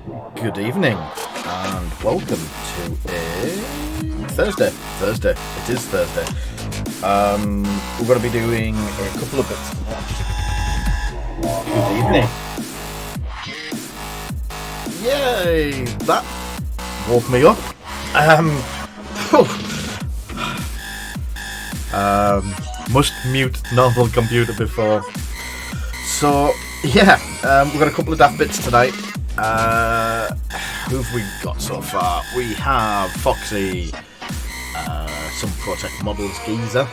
Good evening and welcome to a Thursday. It is Thursday. We're going to be doing a couple of bits. Good evening. Yay! That woke me up. Must mute normal computer before. So yeah, we've got a couple of daft bits tonight. Who've we got so far? We have Foxy, some Protect Models Geezer,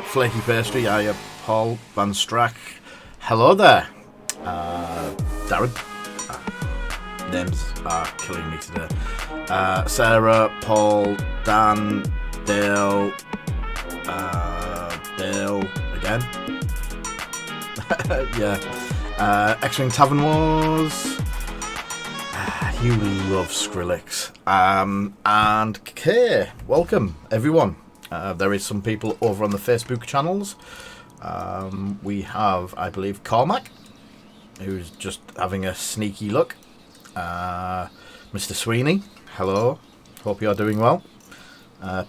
Flaky Pastry, Aya, Paul, Van Strack. Hello there, Darren. Names are killing me today. Sarah, Paul, Dan, Dale, Dale again. Yeah. X-Wing Tavern Wars. You love Skrillex. And Kay, welcome everyone. There is some people over on the Facebook channels. We have, I believe, Cormac, who's just having a sneaky look. Mr. Sweeney, hello. Hope you're doing well.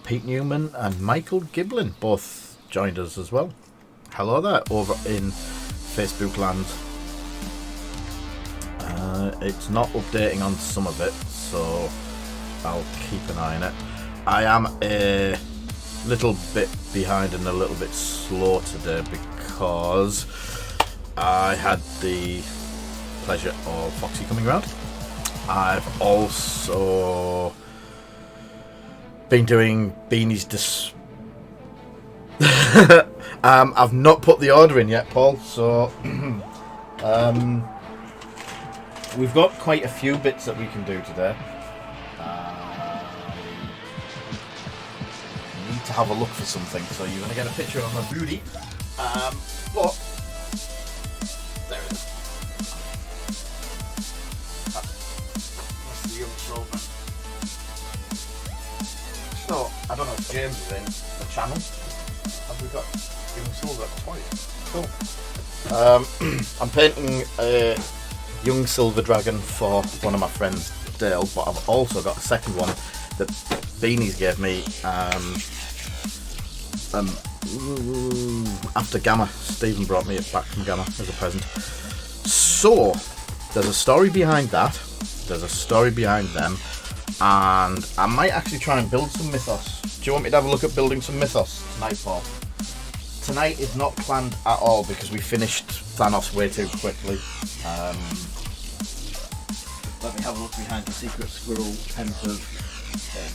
Pete Newman and Michael Giblin both joined us as well. Hello there over in Facebook land. It's not updating on some of it, so I'll keep an eye on it. I am a little bit behind and a little bit slow today because I had the pleasure of Foxy coming around. I've also been doing Beanie's I've not put the order in yet, Paul, so we've got quite a few bits that we can do today. Need to have a look for something, so you're going to get a picture of my booty. But there it is. That's the young silver. So I don't know if James is in the channel. Have we got young silver twice? Cool. I'm painting a young silver dragon for one of my friends, Dale, but I've also got a second one that Beanies gave me after Gamma. Stephen brought me it back from Gamma as a present. So there's a story behind that, there's a story behind them, and I might actually try and build some mythos. Do you want me to have a look at building some mythos tonight, Paul? Tonight is not planned at all because we finished Thanos way too quickly. Let me have a look behind the secret squirrel pensive. There you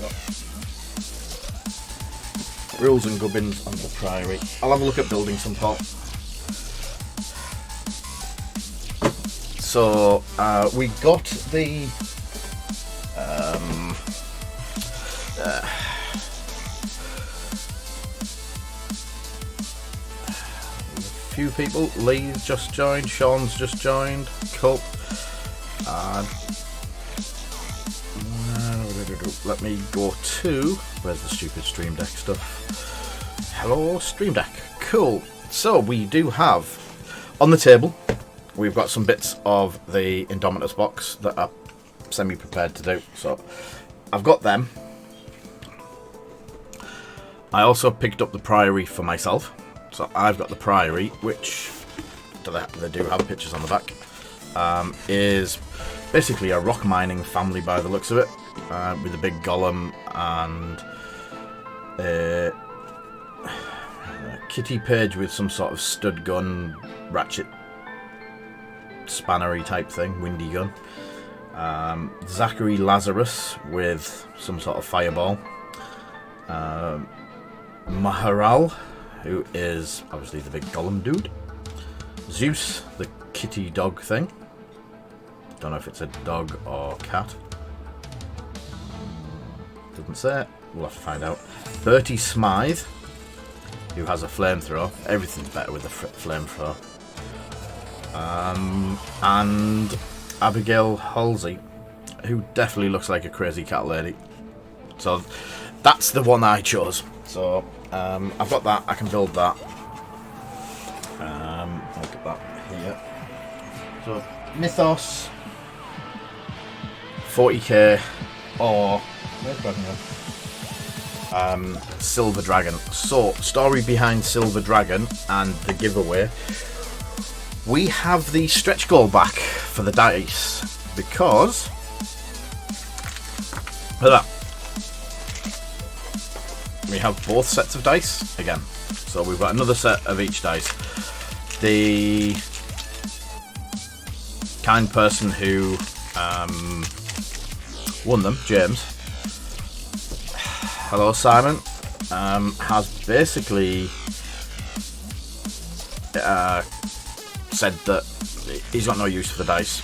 go. Rules and gubbins on the priory. I'll have a look at building some, Paul. So we got the few people. Lee's just joined, Sean's just joined, cool. Let me go to, where's the stupid Stream Deck stuff? Hello, Stream Deck. Cool. So we do have on the table, we've got some bits of the Indomitus box that are semi-prepared to do. So I've got them. I also picked up the Priory for myself. So I've got the Priory, which they do have pictures on the back. Is basically a rock mining family by the looks of it, with a big golem and a kitty page with some sort of stud gun, ratchet, spannery type thing, windy gun. Zachary Lazarus with some sort of fireball. Maharal, who is obviously the big golem dude. Zeus, the kitty dog thing. Don't know if it's a dog or cat. Doesn't say it. We'll have to find out. Bertie Smythe, who has a flamethrower. Everything's better with a flamethrower. And Abigail Halsey, who definitely looks like a crazy cat lady. So that's the one I chose. So I've got that. I can build that. I'll get that here. So Mythos. 40k or Silver Dragon. So, story behind Silver Dragon and the giveaway. We have the stretch goal back for the dice because look at that. We have both sets of dice again. So we've got another set of each dice. The kind person who won them, James, hello Simon, has basically said that he's got no use for the dice.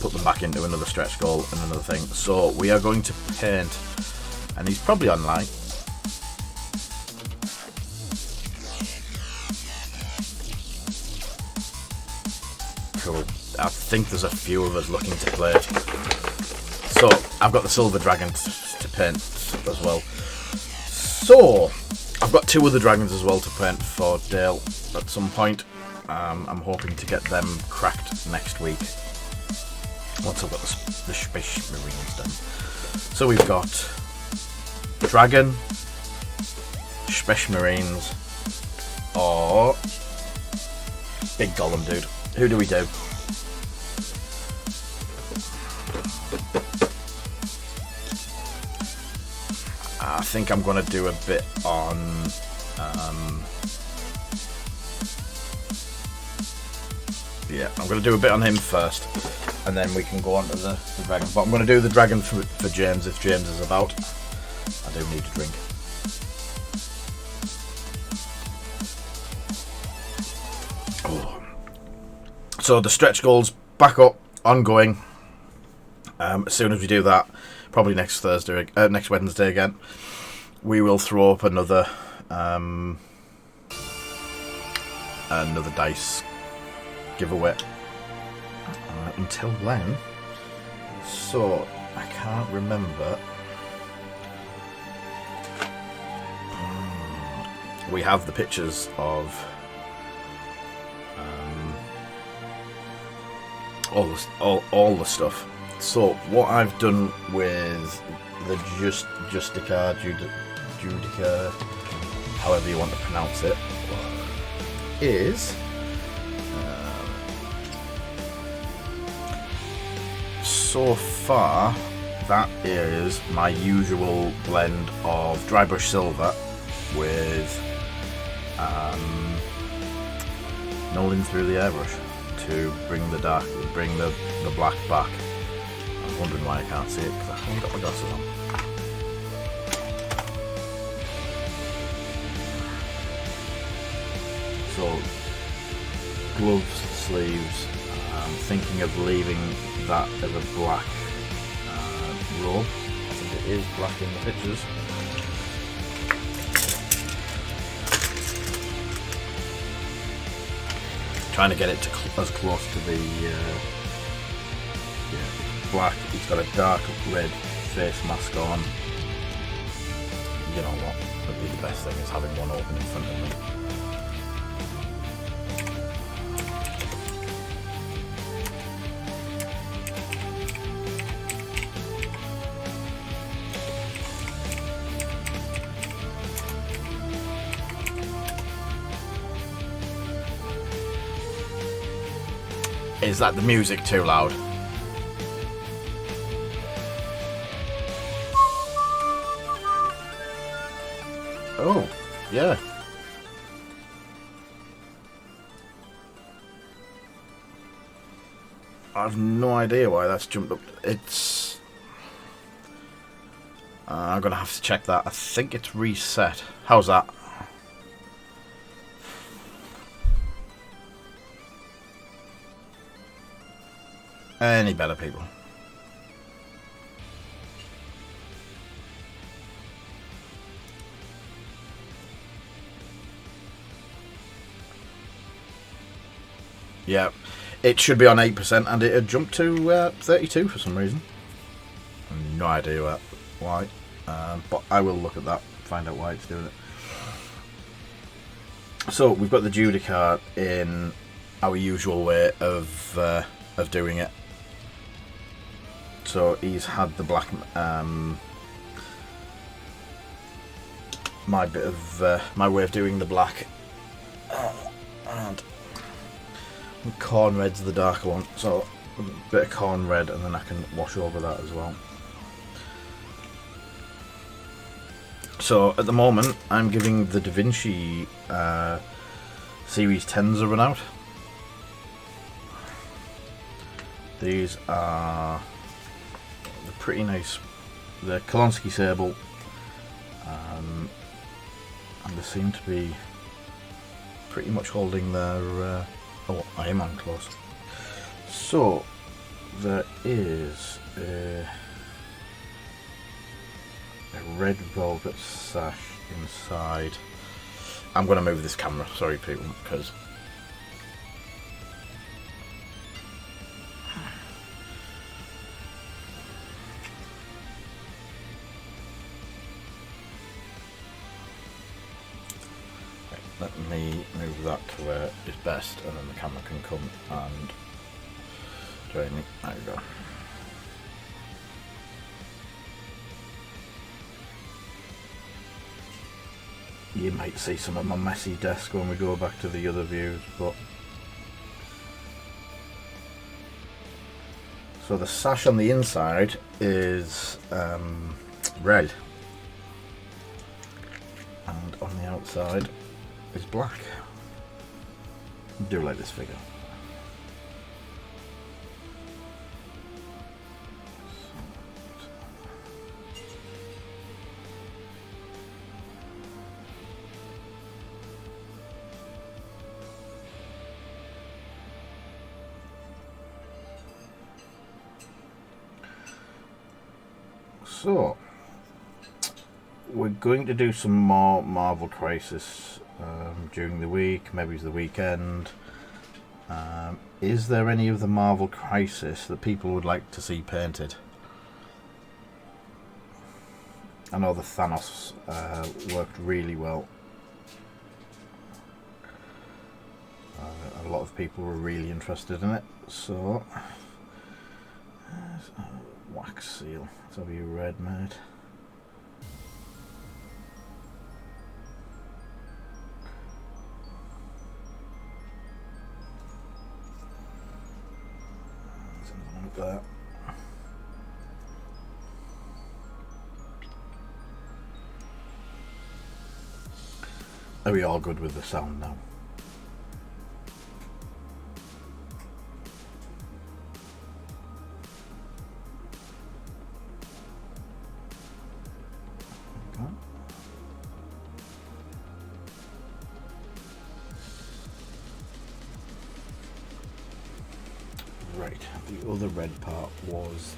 Put them back into another stretch goal and another thing. So we are going to paint, and he's probably online. Cool. I think there's a few of us looking to play it. So I've got the Silver Dragon to paint as well. So I've got two other dragons as well to paint for Dale at some point. I'm hoping to get them cracked next week once I've got the Space Marines done. So we've got Dragon, Space Marines, or Big Golem Dude. Who do we do? I think I'm going to do a bit on yeah, I'm going to do a bit on him first, and then we can go on to the dragon. But I'm going to do the dragon for James if James is about. I do need a drink. Oh. So the stretch goals back up, ongoing. As soon as we do that, probably next Wednesday again, we will throw up another dice giveaway. Until then, so I can't remember. We have the pictures of all the stuff. So what I've done with the Judiciar, however you want to pronounce it, is so far that is my usual blend of dry brush silver with knolling through the airbrush to bring the black back. I'm wondering why I can't see it because I haven't got my glasses on. So gloves, sleeves. I'm thinking of leaving that as a black robe. I think it is black in the pictures. Trying to get it to as close to the black. He's got a dark red face mask on. You know what? Would be the best thing is having one open in front of me. Is that the music too loud? Oh, yeah. I have no idea why that's jumped up. It's... I'm going to have to check that. I think it's reset. How's that? Any better, people? Yeah, it should be on 8% and it had jumped to 32 for some reason. No idea why, but I will look at that, find out why it's doing it. So we've got the Judiciar in our usual way of doing it. So he's had the black, my bit of my way of doing the black, and corn red's the darker one. So a bit of corn red, and then I can wash over that as well. So at the moment, I'm giving the Da Vinci Series 10s a run out. These are pretty nice. They're Kolonsky Sable, and they seem to be pretty much holding their oh, I am on close. So there is a red velvet sash inside. I'm going to move this camera, sorry people, because let me move that to where it's best, and then the camera can come and join me. There you go. You might see some of my messy desk when we go back to the other views, but so the sash on the inside is red, and on the outside is black. I do like this figure. So we're going to do some more Marvel Crisis during the week, maybe it's the weekend. Is there any of the Marvel Crisis that people would like to see painted? I know the Thanos worked really well. A lot of people were really interested in it, so wax seal. Let's have you red, mate. Something like that. Are we all good with the sound now? Right, the other red part was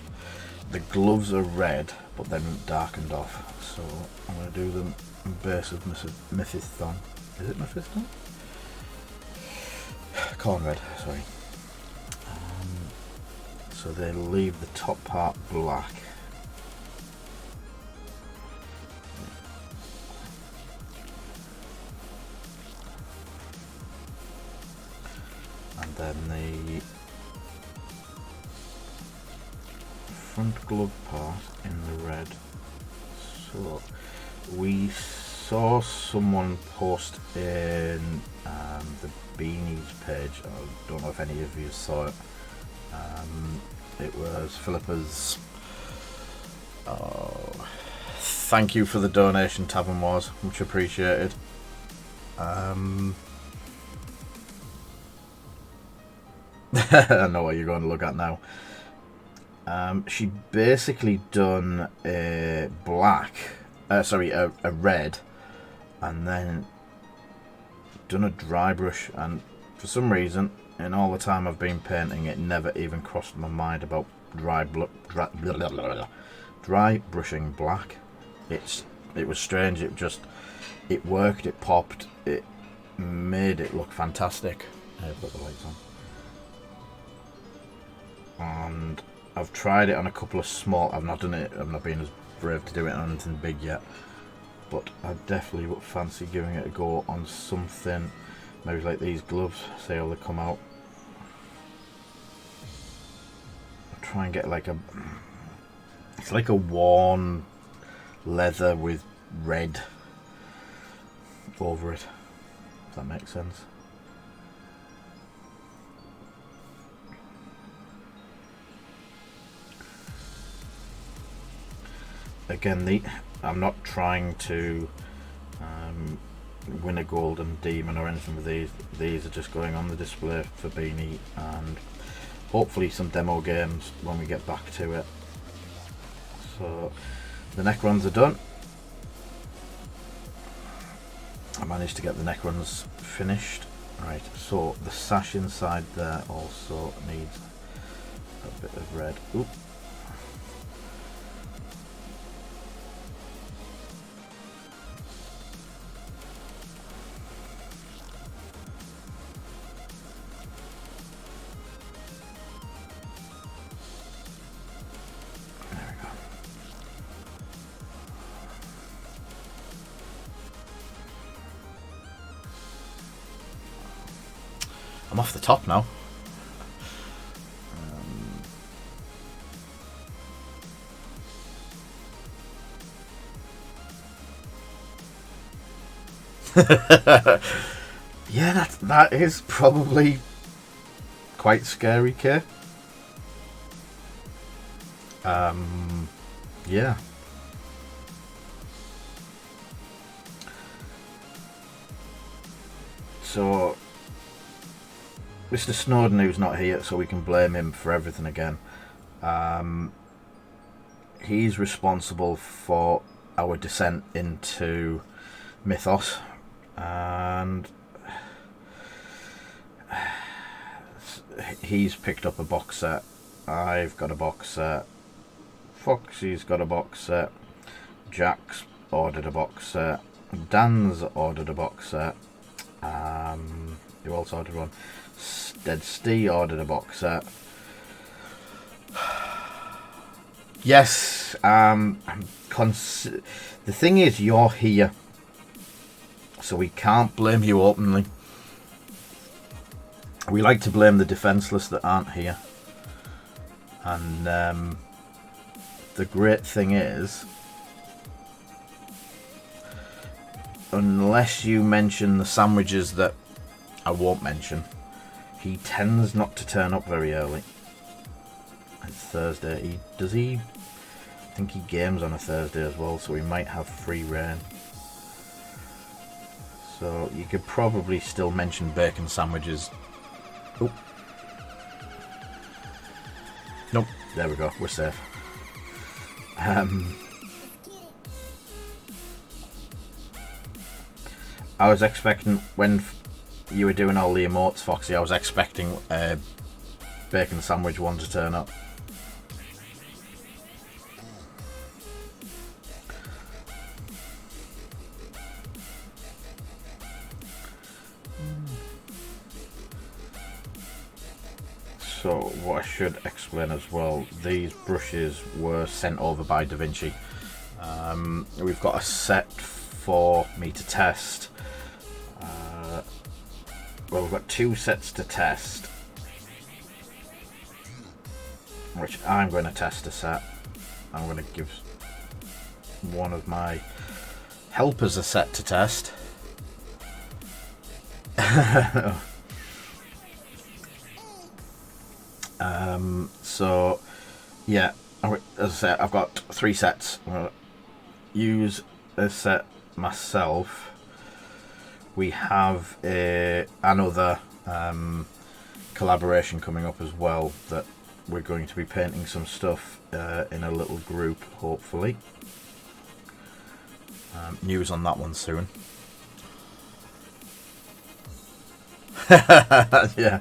the gloves are red but then darkened off, so I'm going to do them in base of Mephiston. Is it Mephiston? Corn red, sorry. So they leave the top part black. And then the front glove part in the red. So we saw someone post in the beanies page. I don't know if any of you saw it. It was Philippa's. Oh, thank you for the donation, Tavern Wars, much appreciated. I know what you're going to look at now. She basically done a black, a red, and then done a dry brush, and for some reason, in all the time I've been painting, it never even crossed my mind about dry brushing black. It was strange. It worked. It popped. It made it look fantastic. I've got the lights on, and I've tried it on a couple of small. I've not done it. I've not been as brave to do it on anything big yet, but I definitely would fancy giving it a go on something. Maybe like these gloves. See how they come out. I'll try and get like a It's like a worn leather with red over it. If that makes sense. Again, I'm not trying to win a golden demon or anything with these. These are just going on the display for Beanie and hopefully some demo games when we get back to it. So the Necrons are done. I managed to get the Necrons finished. Right, so the sash inside there also needs a bit of red. Oop. I'm off the top now. Yeah, that is probably quite scary, Kay. Yeah. So Mr. Snowden, who's not here, so we can blame him for everything again. He's responsible for our descent into mythos, and he's picked up a box set. I've got a box set. Foxy's got a box set. Jack's ordered a box set. Dan's ordered a box set. Who else ordered one? Dead Steve ordered a box set. Yes, the thing is, you're here, so we can't blame you openly. We like to blame the defenseless that aren't here. And the great thing is, unless you mention the sandwiches that I won't mention, he tends not to turn up very early. It's Thursday. I think he games on a Thursday as well, so we might have free reign. So you could probably still mention bacon sandwiches. Oh. Nope. There we go. We're safe. I was expecting, when you were doing all the emotes, Foxy, I was expecting a bacon sandwich one to turn up. So what I should explain as well, these brushes were sent over by Da Vinci. We've got a set for me to test. Well, we've got two sets to test, which I'm going to test a set. I'm going to give one of my helpers a set to test. So yeah, as I said, I've got 3 sets. I'm going to use a set myself. We have another collaboration coming up as well, that we're going to be painting some stuff in a little group, hopefully. News on that one soon. Yeah.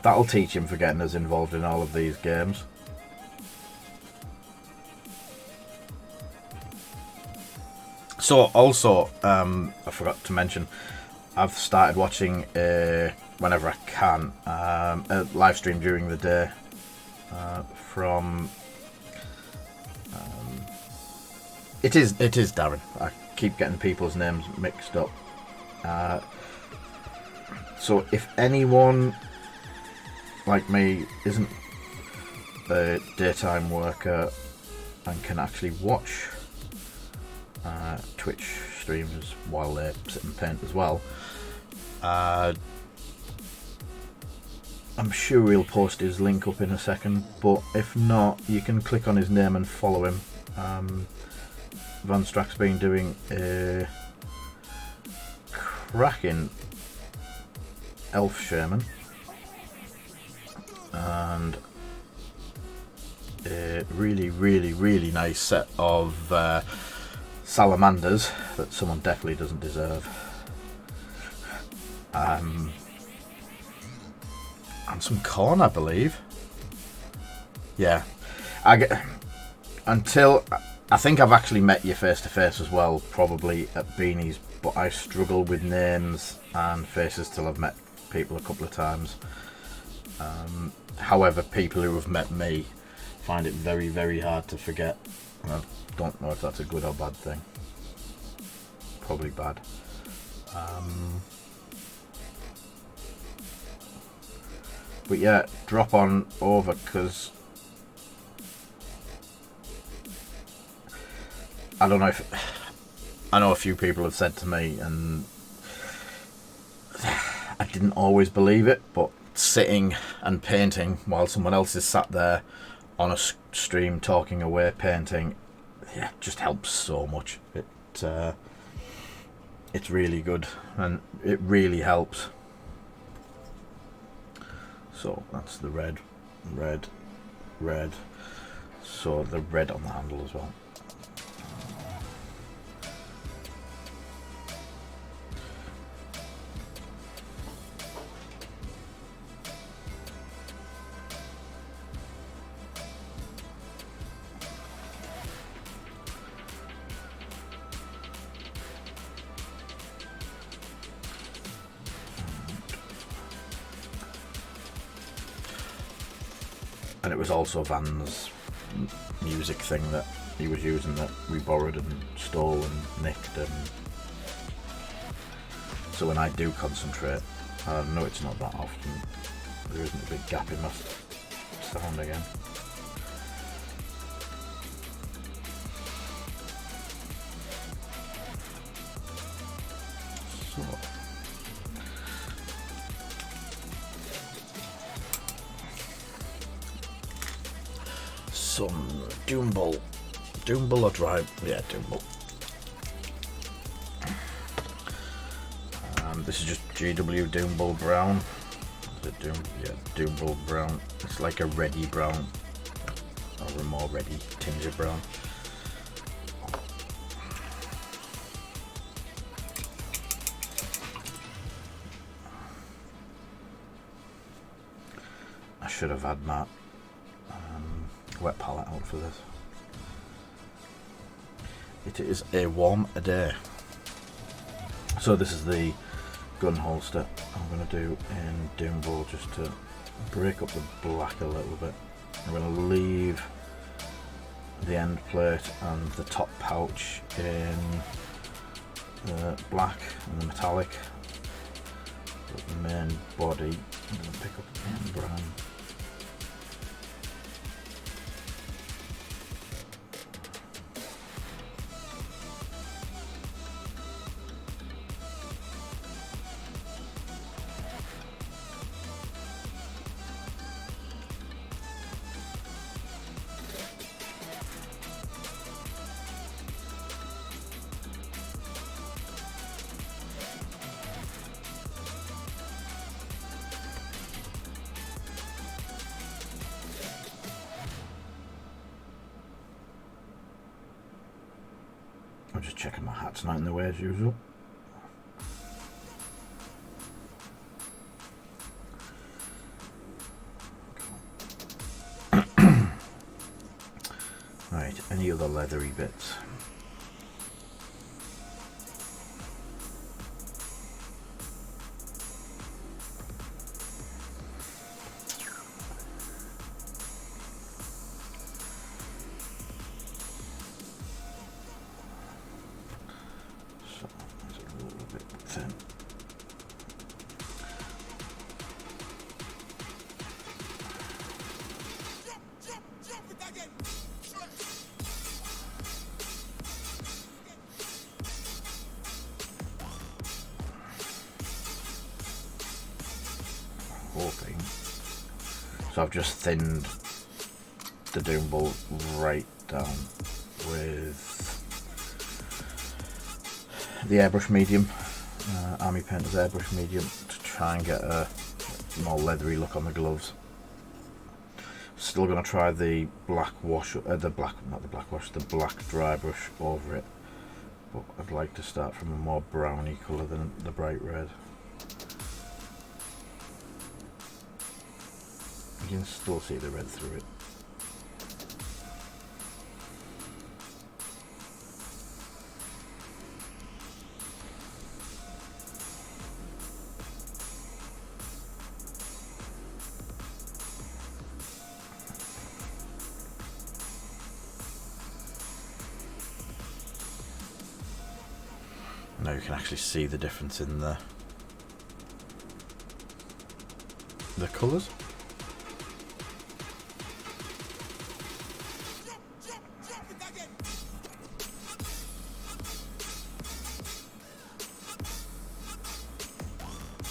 That'll teach him for getting us involved in all of these games. So also, I forgot to mention, I've started watching whenever I can a live stream during the day from. It is Darren. I keep getting people's names mixed up. So if anyone like me isn't a daytime worker and can actually watch Twitch streams while they sit and paint as well. I'm sure he'll post his link up in a second, but if not, you can click on his name and follow him. Van Strack's been doing a cracking elf shaman and a really nice set of salamanders that someone definitely doesn't deserve. And some corn, I believe. Yeah, I think I've actually met you face to face as well, probably at Beanies, but I struggle with names and faces till I've met people a couple of times. However, people who have met me find it very hard to forget. I don't know if that's a good or bad thing. Probably bad. But yeah, drop on over, because I don't know if I know a few people have said to me, and I didn't always believe it, but sitting and painting while someone else is sat there on a stream talking away painting, yeah, just helps so much. It's really good and it really helps. So that's the red. So the red on the handle as well. And it was also Van's music thing that he was using that we borrowed and stole and nicked. So when I do concentrate, I know it's not that often, there isn't a big gap in my sound again. So some Doombull or Drive, yeah, Doombull. This is just GW Doombull Brown. Doombull Brown. It's like a reddy brown, or a more reddy tinge of brown. I should have had my wet palette out for this. It is a warm day. So this is the gun holster I'm going to do in Doombull just to break up the black a little bit. I'm going to leave the end plate and the top pouch in the black and the metallic, but the main body I'm going to pick up in brown. I'm just checking my hat's not in the way as usual. Right, any other leathery bits? So I've just thinned the doom bolt right down with the airbrush medium, Army Painter's airbrush medium, to try and get a more leathery look on the gloves. Still going to try the black wash, the black dry brush over it, but I'd like to start from a more browny colour than the bright red. You can still see the red through it. Now you can actually see the difference in the colours.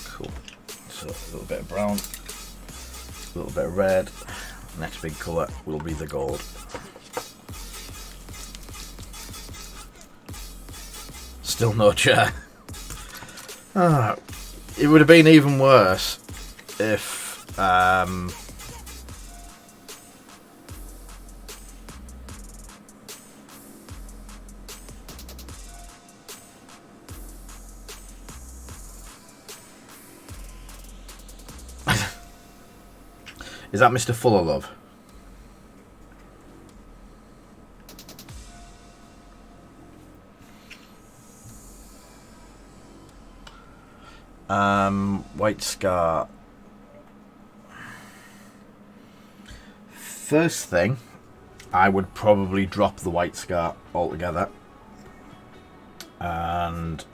Cool. So a little bit of brown, a little bit of red. Next big colour will be the gold. Still no chair. It would have been even worse if Is that Mr. Fuller Love? White Scar. First thing, I would probably drop the White Scar altogether and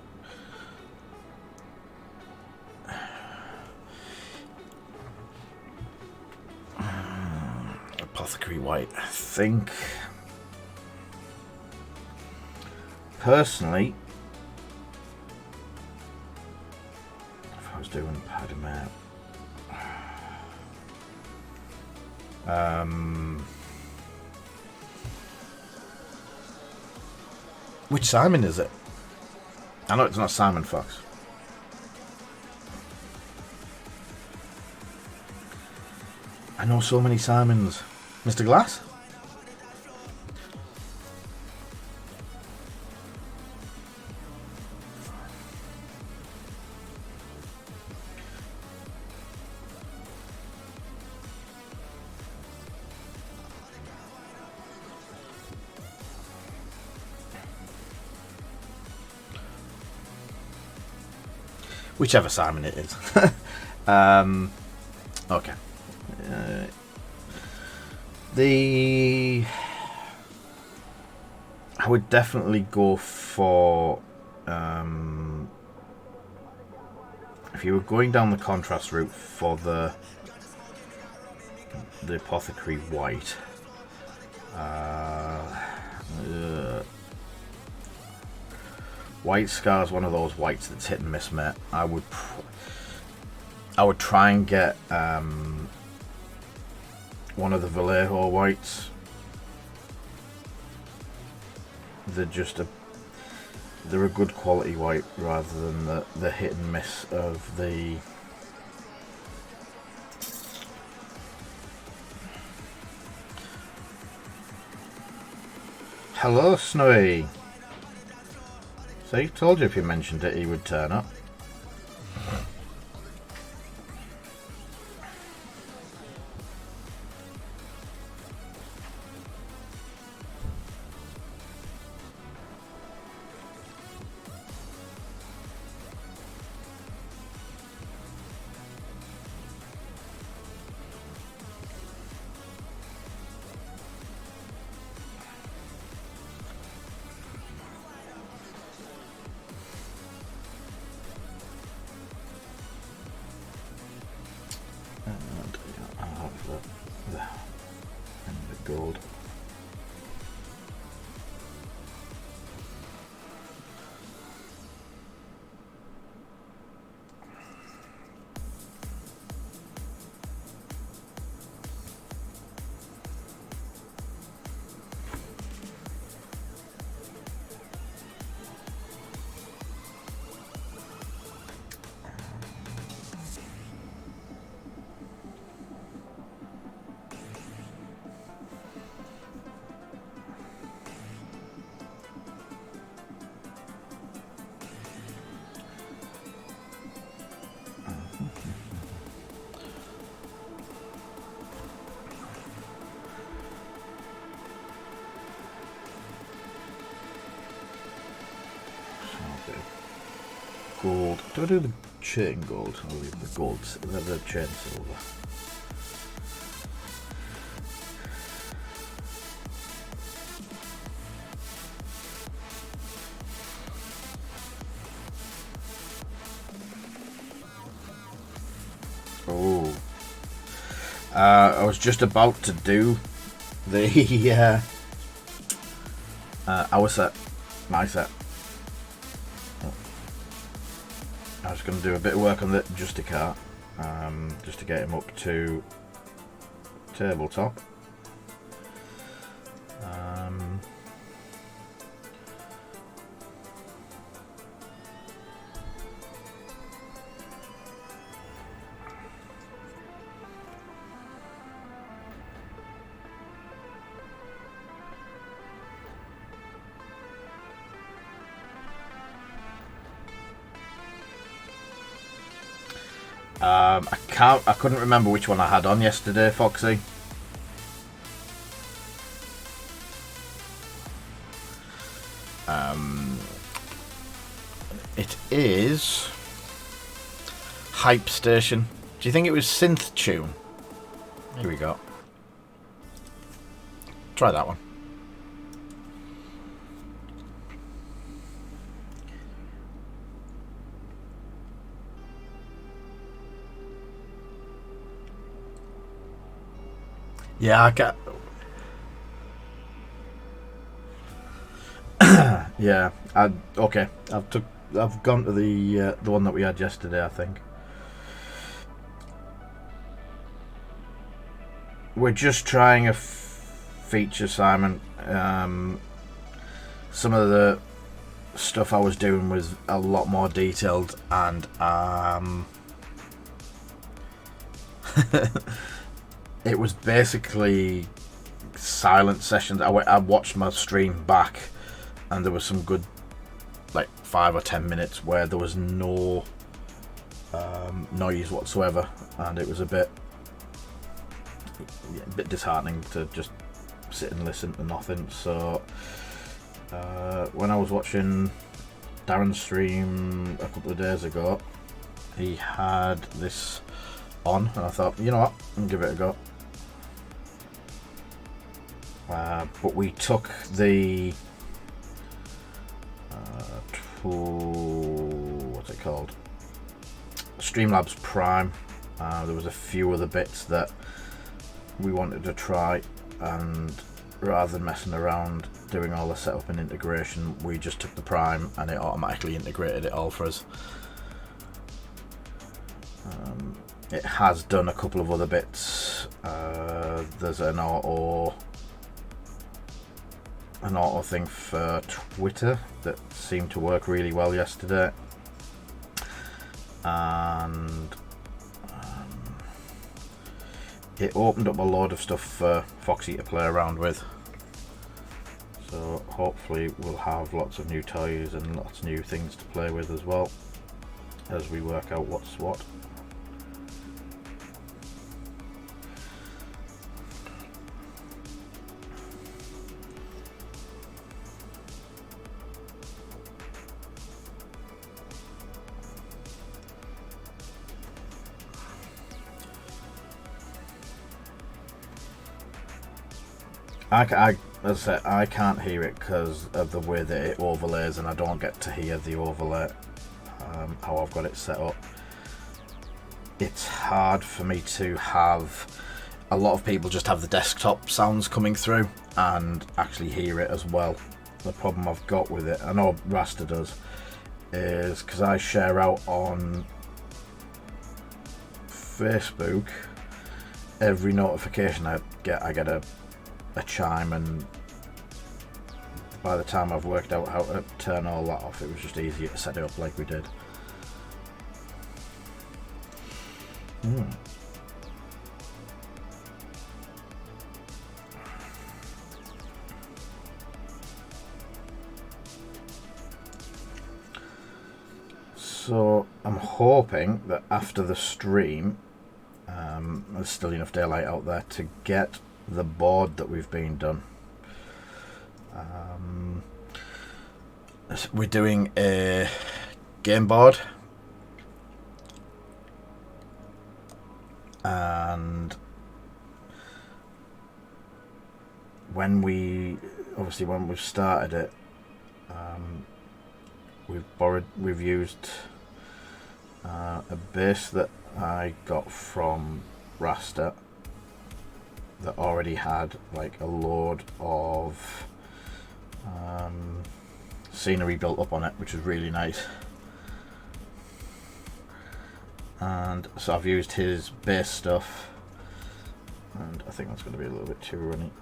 Apothecary White. I think personally, if I was doing Padma, which Simon is it? I know it's not Simon Fox. I know so many Simons. Mr. Glass? Whichever Simon it is. Okay. I would definitely go for if you were going down the contrast route for the Apothecary White. White Scar is one of those whites that's hit and miss, mate. I would try and get one of the Vallejo whites. They're a good quality white rather than the hit and miss of the Hello, Snowy. See, told you if you mentioned it he would turn up. And the gold. gold. Do I do the chain gold? I'll leave the gold, the chain silver. Oh. I was just about to do the our set, my set. I was going to do a bit of work on the Judiciar, just to get him up to tabletop. I couldn't remember which one I had on yesterday, Foxy. It is Hype Station. Do you think it was Synth Tune? Here we go. Try that one. Yeah, I can't. Yeah, okay. I've gone to the one that we had yesterday. I think we're just trying a feature, Simon. Some of the stuff I was doing was a lot more detailed, and it was basically silent sessions. I watched my stream back, and there was some good, like 5 or 10 minutes where there was no noise whatsoever, and it was a bit disheartening to just sit and listen to nothing. So when I was watching Darren's stream a couple of days ago, he had this on, and I thought, you know what, I'll give it a go. But we took the what's it called? Streamlabs Prime. There was a few other bits that we wanted to try, and rather than messing around doing all the setup and integration, we just took the Prime and it automatically integrated it all for us. It has done a couple of other bits. There's an auto thing for Twitter that seemed to work really well yesterday, and it opened up a load of stuff for Foxy to play around with. So hopefully we'll have lots of new toys and lots of new things to play with as well as we work out what's what. As I said, I can't hear it because of the way that it overlays, and I don't get to hear the overlay, how I've got it set up. It's hard for me to have. A lot of people just have the desktop sounds coming through and actually hear it as well. The problem I've got with it, I know Rasta does, is because I share out on Facebook, every notification I get a chime, and by the time I've worked out how to turn all that off, it was just easier to set it up like we did. So I'm hoping that after the stream, there's still enough daylight out there to get the board that we've been done. We're doing a game board, and when we've started it, we've used a base that I got from Rasta that already had like a load of scenery built up on it, which is really nice. And so I've used his base stuff, and I think that's going to be a little bit too runny.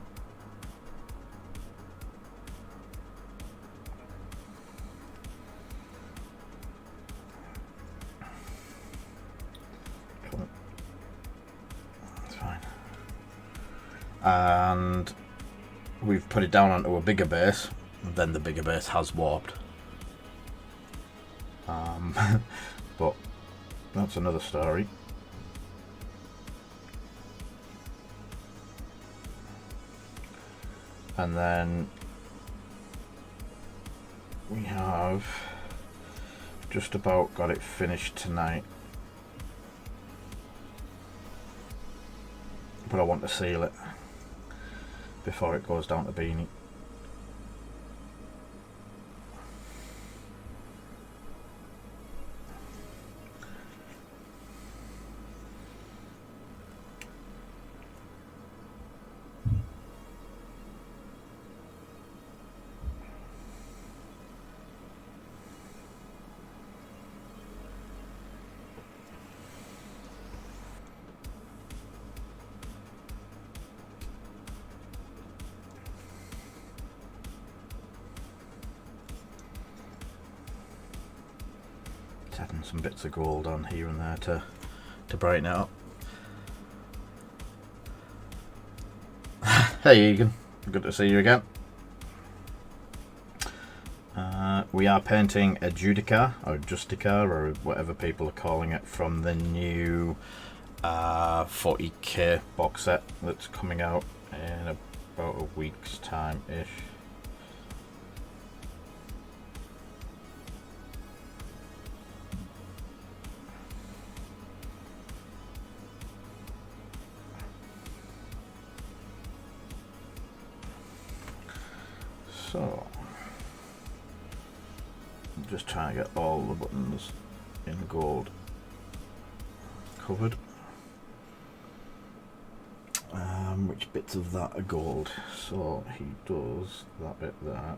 Cool. That's fine. And we've put it down onto a bigger base, and then the bigger base has warped. But that's another story. And then we have just about got it finished tonight, but I want to seal it before it goes down to Beanie. Adding some bits of gold on here and there to brighten it up. Hey Egan, good to see you again. We are painting a Judiciar or Judiciar or whatever people are calling it from the new 40k box set that's coming out in about a week's time ish. So, I'm just trying to get all the buttons in gold covered. Which bits of that are gold? So he does that bit there.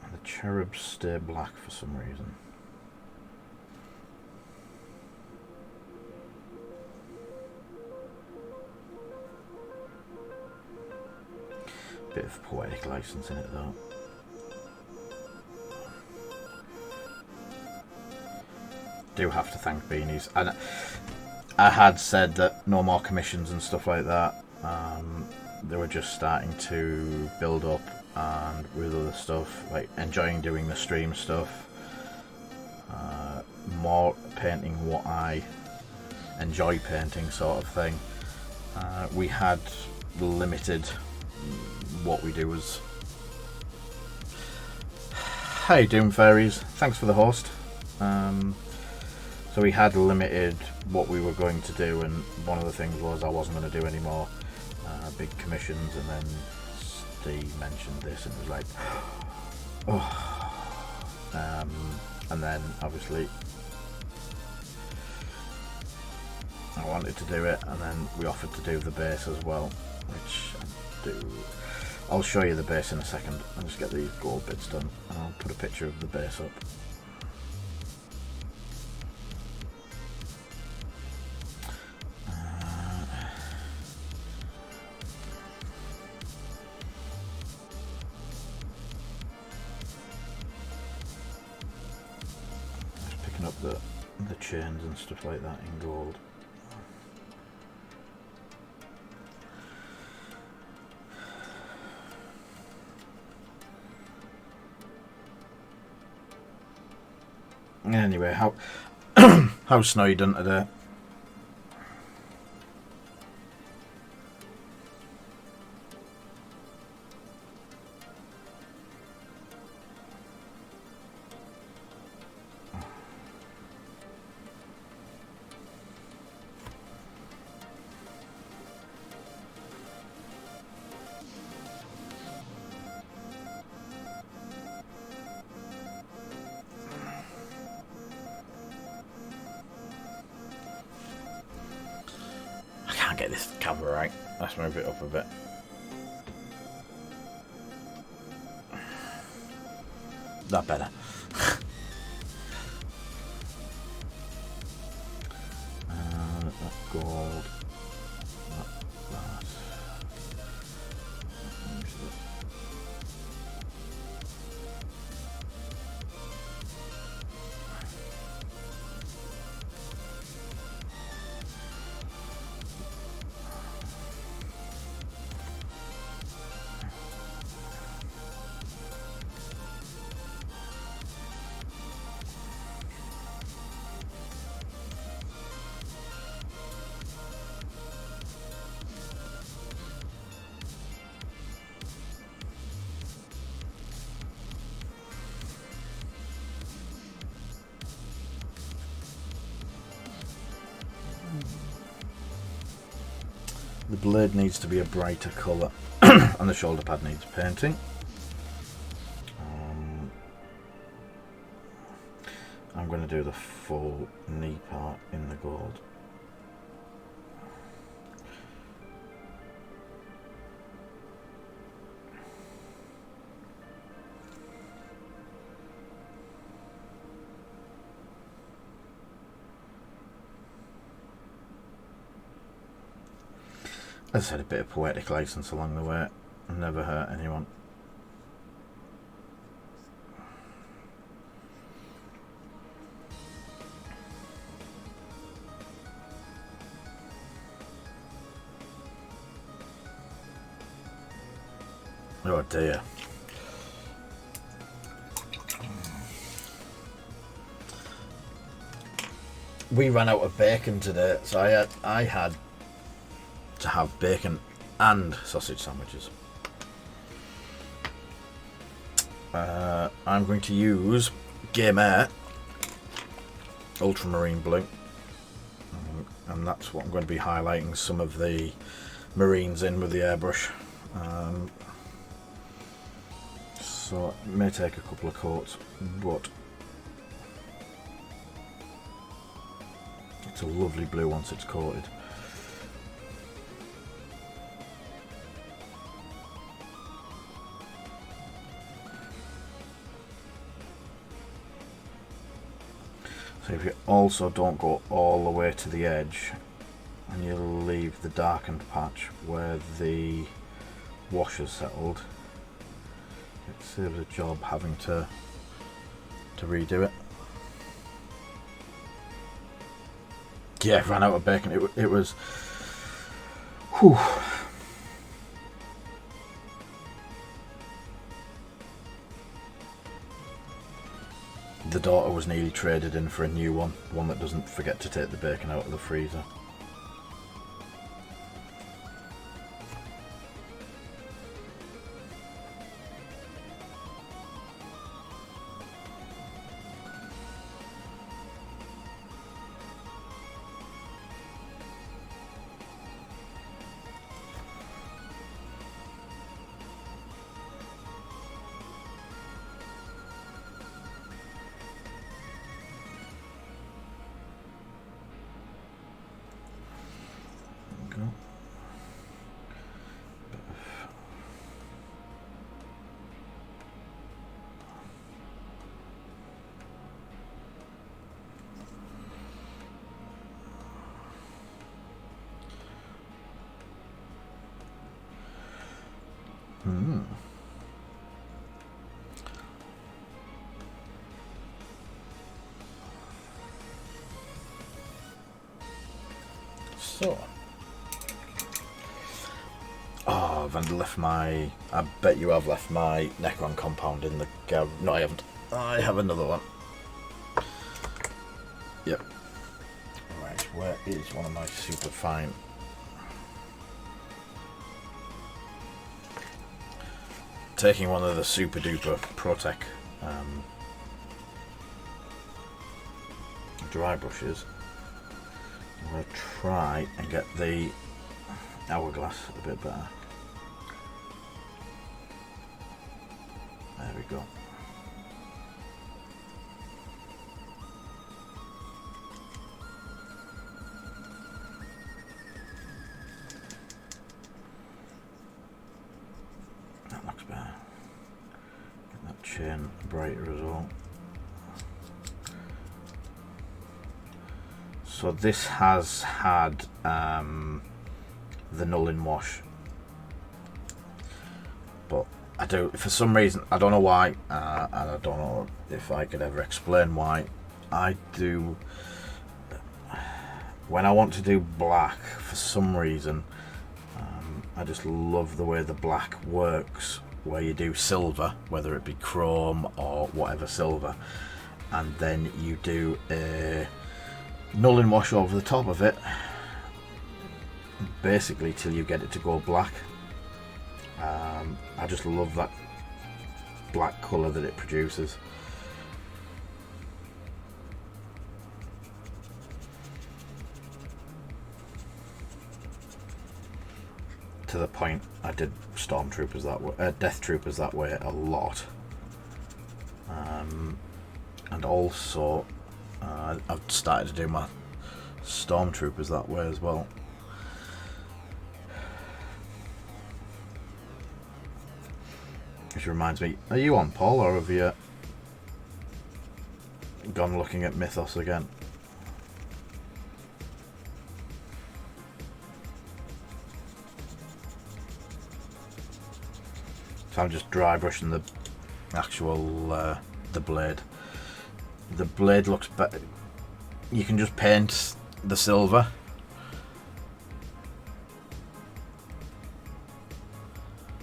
And the cherubs stay black for some reason. Bit of poetic license in it though. Do have to thank Beanies, and I had said that no more commissions and stuff like that. They were just starting to build up, and with other stuff like enjoying doing the stream stuff, more painting what I enjoy painting sort of thing. We had limited what we do was. Hey Doom Fairies, thanks for the host. So we had limited what we were going to do, and one of the things was I wasn't going to do any more big commissions, and then Steve mentioned this and it was like oh. And then obviously I wanted to do it, and then we offered to do the base as well, which I do. I'll show you the base in a second. I'll just get these gold bits done and I'll put a picture of the base up. Just picking up the chains and stuff like that in gold. Anyway, how's Snow done today? can't get this camera right. Let's move it up a bit. That better. Gold. That. The blade needs to be a brighter colour and the shoulder pad needs painting. I'm going to do the full knee part in the gold. As I said, a bit of poetic license along the way, never hurt anyone. Oh dear. We ran out of bacon today, so I had to have bacon and sausage sandwiches. I'm going to use Game Air Ultramarine Blue, and that's what I'm going to be highlighting some of the marines in with the airbrush. So it may take a couple of coats, but it's a lovely blue once it's coated. So if you also don't go all the way to the edge and you leave the darkened patch where the wash has settled, it saves a job having to redo it. Yeah, ran out of bacon. It was whew. The daughter was nearly traded in for a new one that doesn't forget to take the bacon out of the freezer. So, oh, I've left my. I bet you have left my Necron compound in the garage. No, I haven't. I have another one. Yep. Right, where is one of my super fine? Taking one of the super duper Protec dry brushes. I'm going to try and get the hourglass a bit better. There we go. chain brighter as well. So this has had the null-in wash, but I do, for some reason, I don't know why, and I don't know if I could ever explain why, I do, when I want to do black, for some reason, I just love the way the black works, where you do silver, whether it be chrome or whatever silver, and then you do a null-in wash over the top of it, basically till you get it to go black. I just love that black colour that it produces. To the point I did stormtroopers that way, death troopers that way a lot, and also I've started to do my stormtroopers that way as well. Which reminds me, are you on, Paul, or have you gone looking at Mythos again? So I'm just dry brushing the actual the blade. The blade looks better. You can just paint the silver.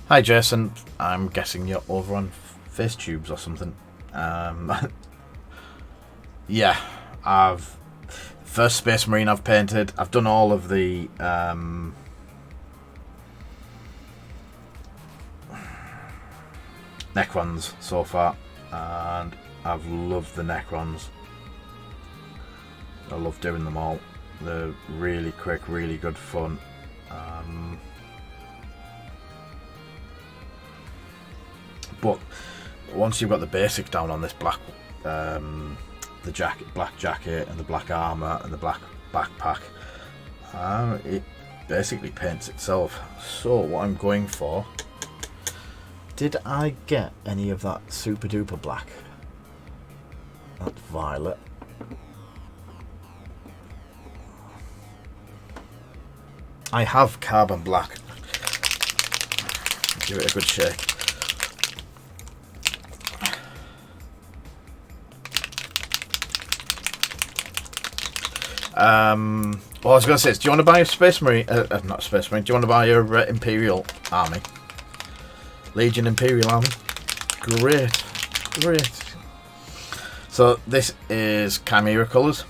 Hi Jason, I'm guessing you're over on FaceTubes or something. Yeah, first Space Marine I've painted. I've done all of the Necrons so far, and I've loved the Necrons. I love doing them all. They're really quick, really good fun. But once you've got the basics down on this black, the black jacket and the black armor and the black backpack, it basically paints itself. So what I'm going for, did I get any of that super duper black? That's violet. I have carbon black. Give it a good shake. Well, I was going to say, do you want to buy a Space Marine? Not Space Marine. Do you want to buy your Imperial Army? Legion Imperial Army. Great, great. So this is Chimera colours.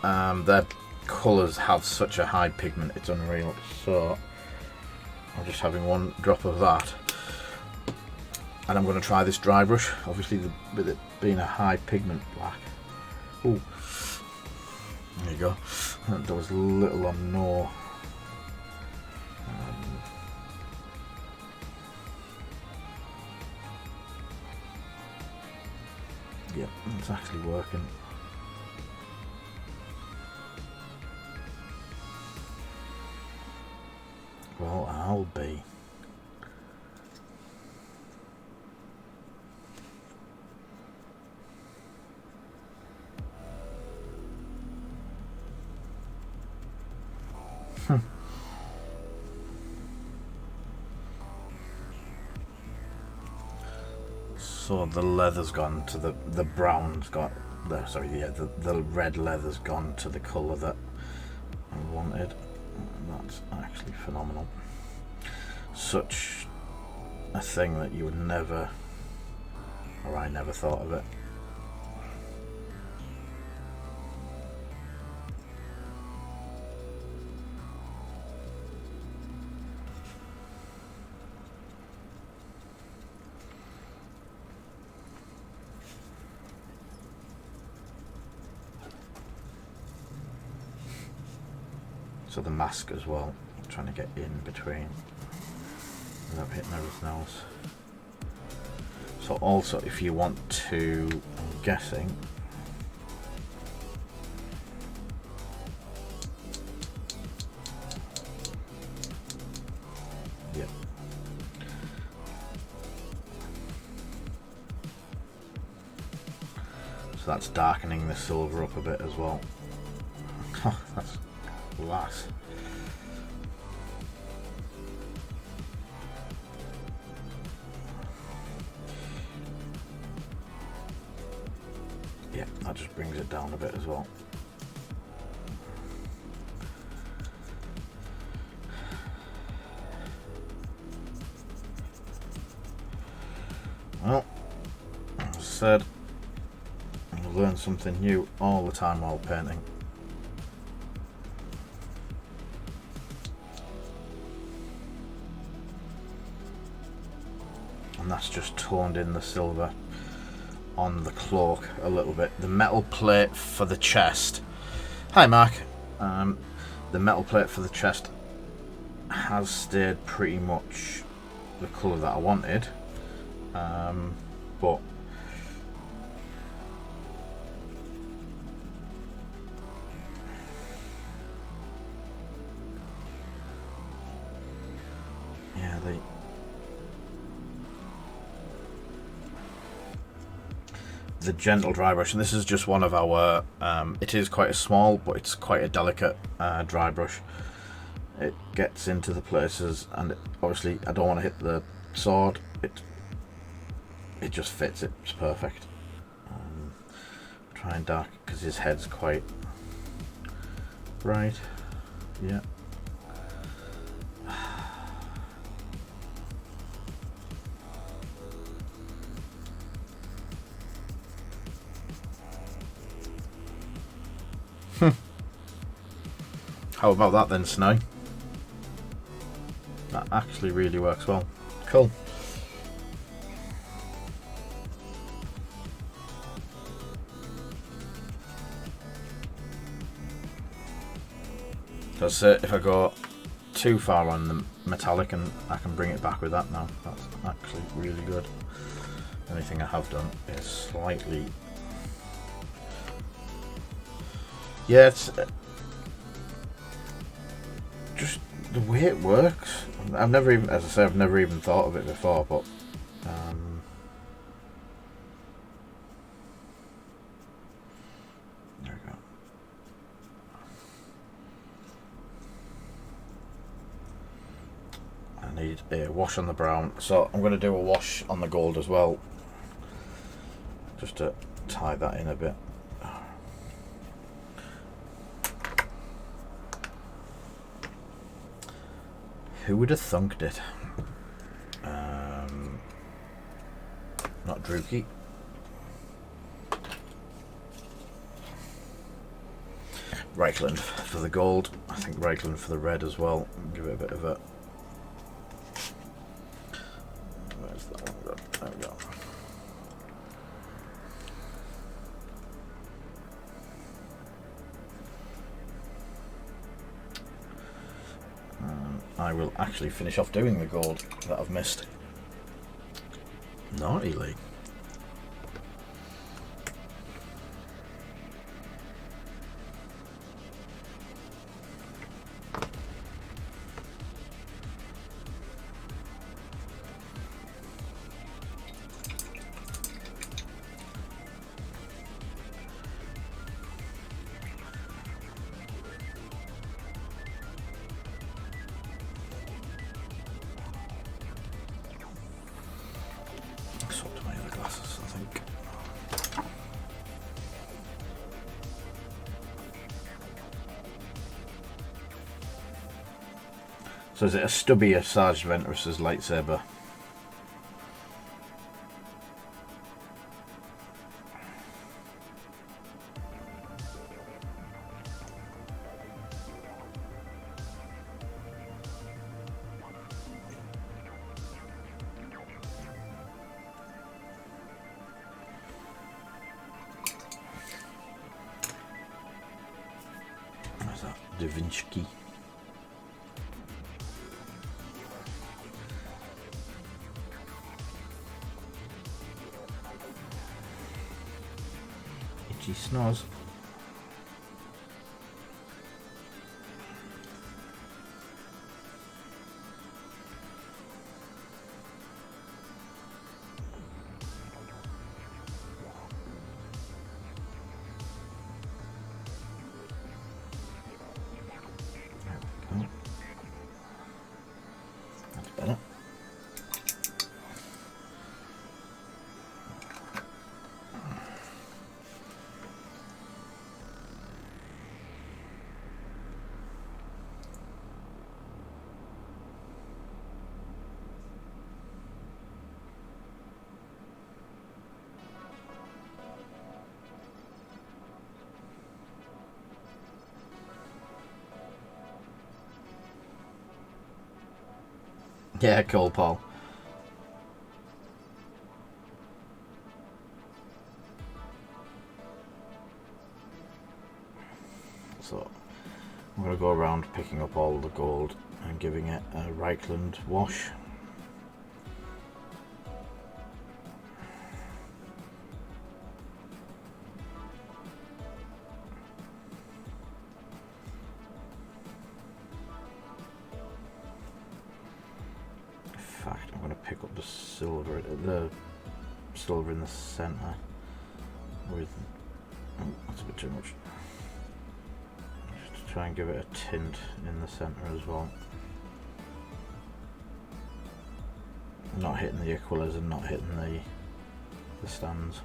Their colours have such a high pigment, it's unreal. So I'm just having one drop of that, and I'm going to try this dry brush. Obviously, with it being a high pigment black. Ooh. There you go. There was little or no. Yeah, it's actually working. Well, I'll be. So the leather's gone to the brown's got the, sorry, yeah, the red leather's gone to the colour that I wanted. That's actually phenomenal. Such a thing that you would never, or I never thought of it. So the mask as well, I'm trying to get in between without hitting everything else. So also, if you want to, I'm guessing, yeah. So that's darkening the silver up a bit as well. That's class. Yeah, that just brings it down a bit as well. Well, as I said, I learn something new all the time while painting. And that's just toned in the silver on the cloak a little bit. The metal plate for the chest. Hi, Mark. The metal plate for the chest has stayed pretty much the colour that I wanted, but yeah, the gentle dry brush, and this is just one of our it is quite a small, but it's quite a delicate dry brush. It gets into the places, and obviously I don't want to hit the sword. It just fits. It's perfect. Try and dark because his head's quite bright. Yeah. How about that then, Snow? That actually really works well. Cool. Because if I go too far on the metallic, and I can bring it back with that now. That's actually really good. The only thing I have done is slightly... Yeah, it's... just the way it works. I've never even, as I say, I've never even thought of it before, but there we go. I need a wash on the brown, so I'm going to do a wash on the gold as well, just to tie that in a bit. Who would have thunked it? Not Druki. Reichland for the gold. I think Reichland for the red as well. Give it a bit of a... Where's that one gone? There we go. I will actually finish off doing the gold that I've missed. Naughty Lee. So is it a stubby of Sarge Ventress's lightsaber? Where's that? Da Vinci key. Itchy snores. Yeah, cool, Paul. So I'm going to go around picking up all the gold and giving it a Reichland wash. In fact, I'm going to pick up the silver in the centre with... Oh, that's a bit too much. Just to try and give it a tint in the centre as well. Not hitting the aquilers and not hitting the stands.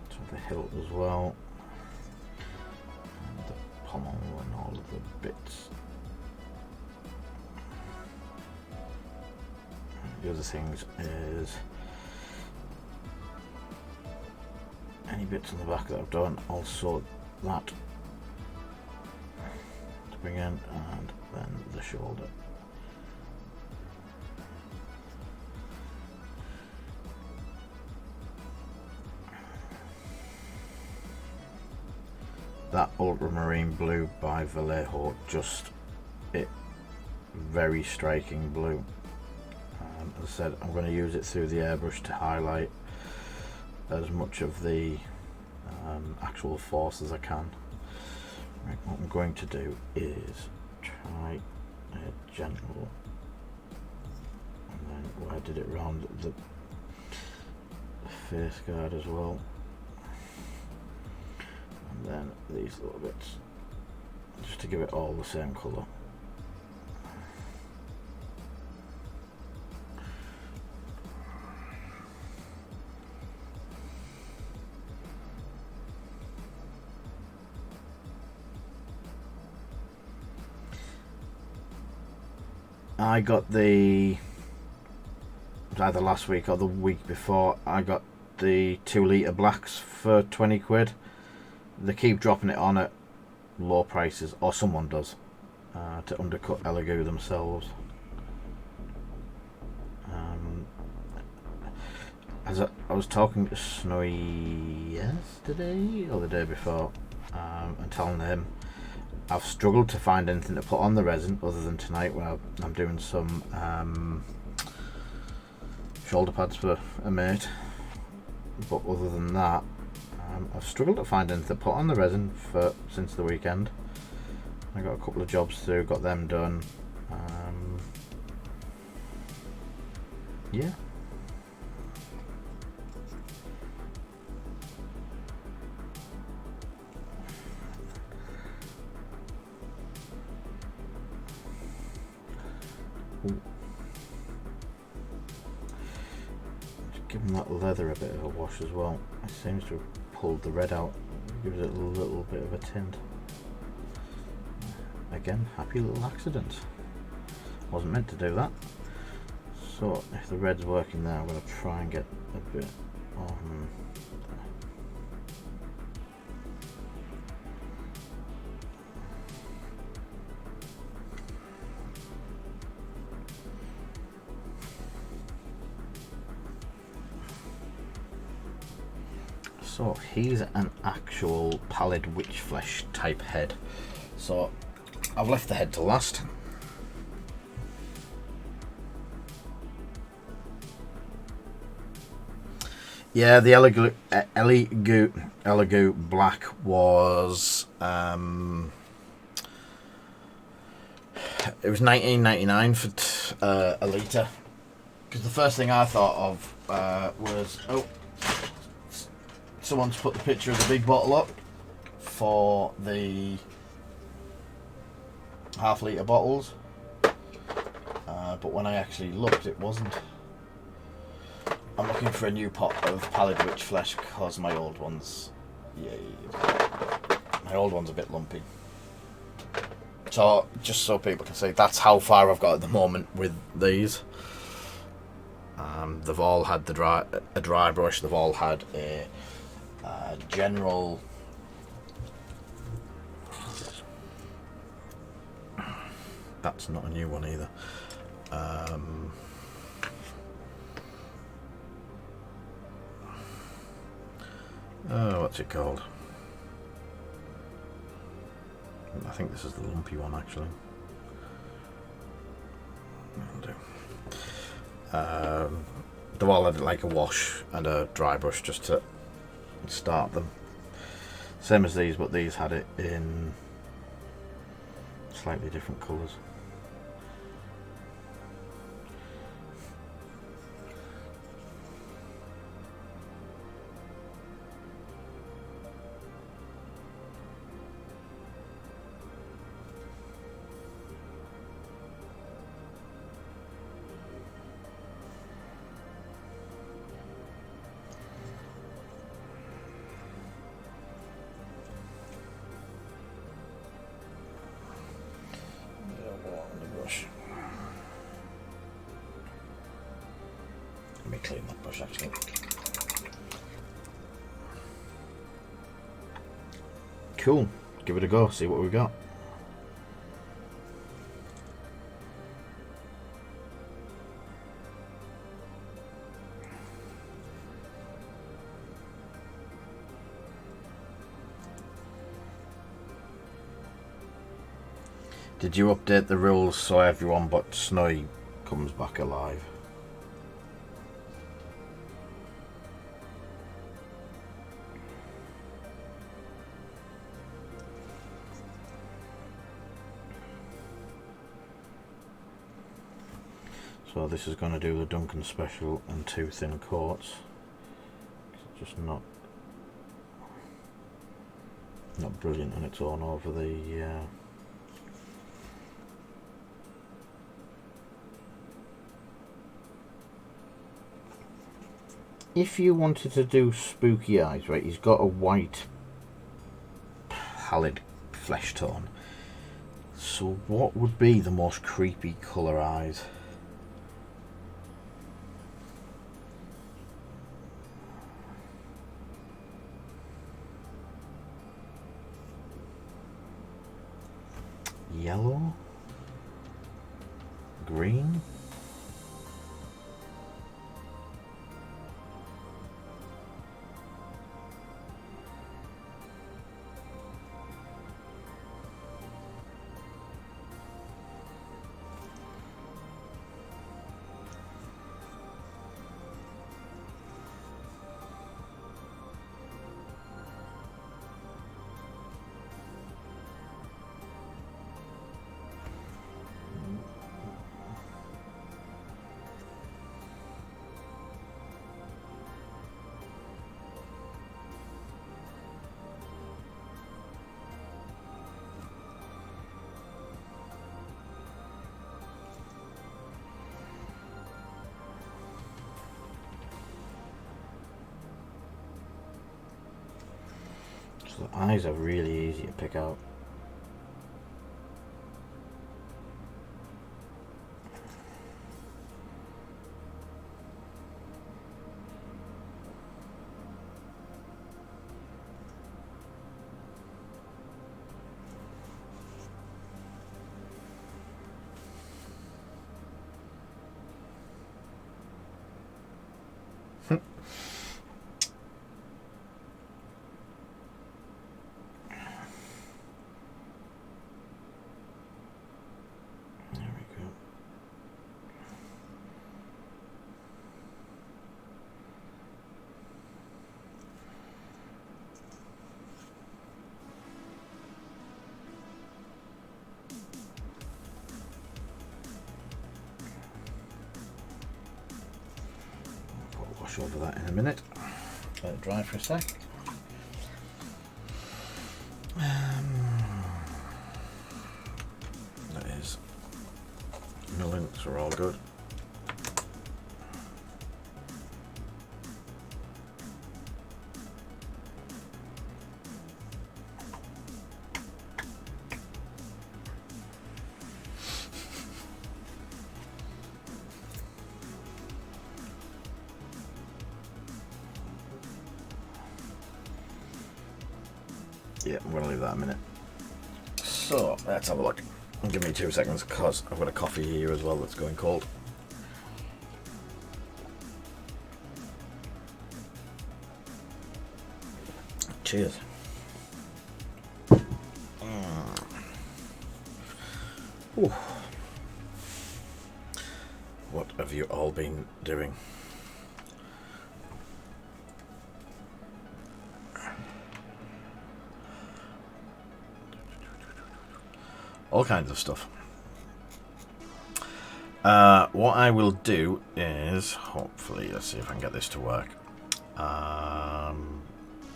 So the hilt as well. And all of the bits. The other things is any bits on the back that I've done, I'll sort that to bring in, and then the shoulder. That ultramarine blue by Vallejo, just it very striking blue. As I said, I'm going to use it through the airbrush to highlight as much of the actual force as I can. Right, what I'm going to do is try a gentle, and then where I did it round the face guard as well. And then these little bits, just to give it all the same colour. I got either last week or the week before, I got the 2 litre blacks for 20 quid. They keep dropping it on at low prices, or someone does, to undercut Elegoo themselves. As I was talking to Snowy yesterday or the day before, and telling him I've struggled to find anything to put on the resin other than tonight when I'm doing some shoulder pads for a mate, but other than that I've struggled to find anything to put on the resin since the weekend. I got a couple of jobs through, got them done. Yeah. Just giving that leather a bit of a wash as well. It seems to have pulled the red out, gives it a little bit of a tint. Again, happy little accident. Wasn't meant to do that. So if the red's working there, I'm going to try and get a bit on. So he's an actual pallid witch flesh type head. So I've left the head to last. Yeah, the Elegoo black was it was $19.99 for a litre. Because the first thing I thought of was, someone's put the picture of the big bottle up for the half-litre bottles, but when I actually looked, it wasn't. I'm looking for a new pot of pallid witch flesh because my old ones, yeah, My old one's a bit lumpy. So, just so people can see, that's how far I've got at the moment with these. They've all had a dry brush. They've all had a general. That's not a new one either. Oh, what's it called? I think this is the lumpy one, actually. That'll do. They've all had like a wash and a dry brush just to start them. Same as these, but these had it in slightly different colours. Let me clean that brush actually. Cool, give it a go, see what we got. Did you update the rules so everyone but Snowy comes back alive? So this is going to do the Duncan special and 2 thin coats. It's just not brilliant on its own over the if you wanted to do spooky eyes, right, he's got a white pallid flesh tone. So what would be the most creepy colour eyes? Yellow? Green? So the eyes are really easy to pick out. Wash over that in a minute. Let it dry for a sec. That is no links are all good. Yeah, I'm going to leave that a minute. So, let's have a look. Give me 2 seconds because I've got a coffee here as well that's going cold. Cheers. Ooh. What have you all been doing? All kinds of stuff. What I will do is, hopefully, let's see if I can get this to work.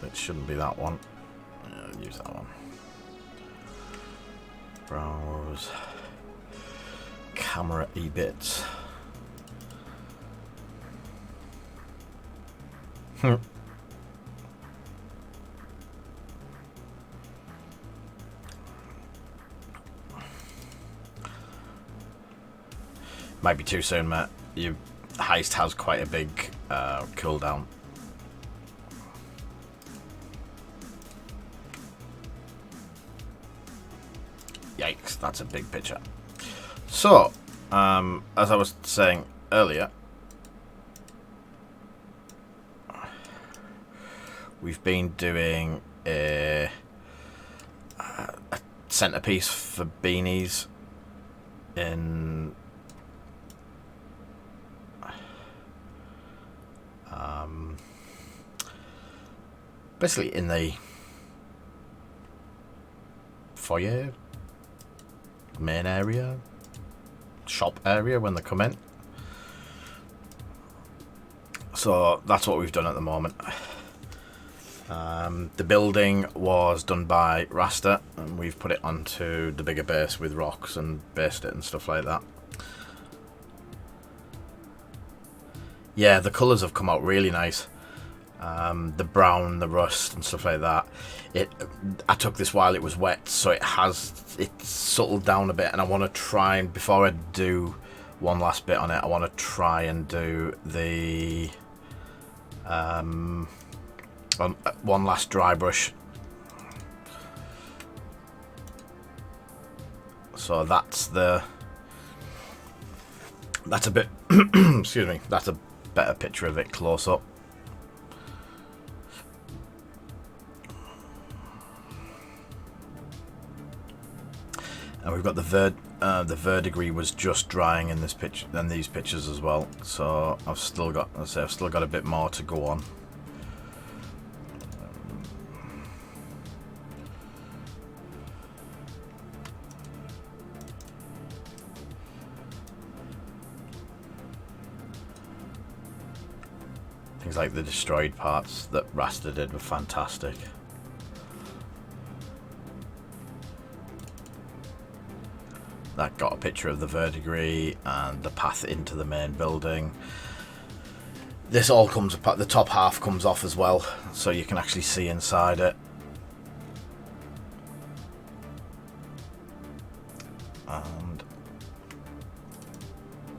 It shouldn't be that one. Use that one. Browse. Camera e-bits. Might be too soon, Matt. Your heist has quite a big cooldown. Yikes, that's a big picture. So, as I was saying earlier, we've been doing a centerpiece for beanies in basically in the foyer, main area, shop area when they come in. So that's what we've done at the moment. The building was done by Rasta, and we've put it onto the bigger base with rocks and based it and stuff like that. Yeah, the colours have come out really nice. The brown, the rust and stuff like that. I took this while it was wet, so it's settled down a bit, and I want to try and, before I do one last bit on it, I want to try and do the one last dry brush. So that's a bit excuse me, that's a better picture of it close up. And we've got the verdigris was just drying in this picture and these pictures as well. So I've still got a bit more to go on. Things like the destroyed parts that Rasta did were fantastic. That got a picture of the verdigris and the path into the main building. This all comes apart, the top half comes off as well, so you can actually see inside it. And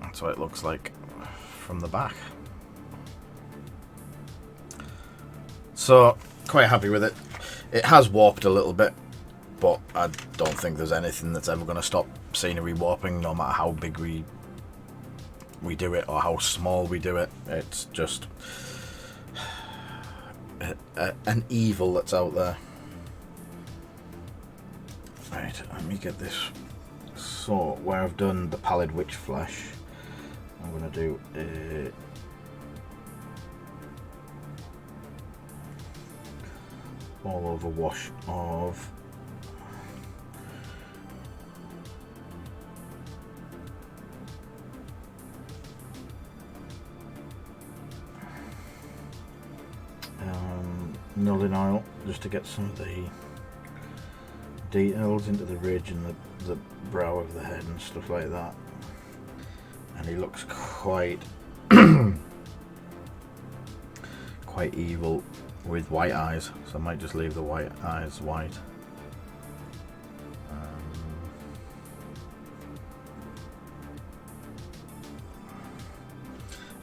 that's what it looks like from the back. So, quite happy with it. It has warped a little bit, but I don't think there's anything that's ever going to stop scenery warping, no matter how big we do it or how small we do it. It's just an evil that's out there. Right, let me get this. So, where I've done the pallid witch flesh, I'm going to do a all over wash of Nulling oil, just to get some of the details into the ridge and the brow of the head and stuff like that. And he looks quite quite evil with white eyes, so I might just leave the white eyes white.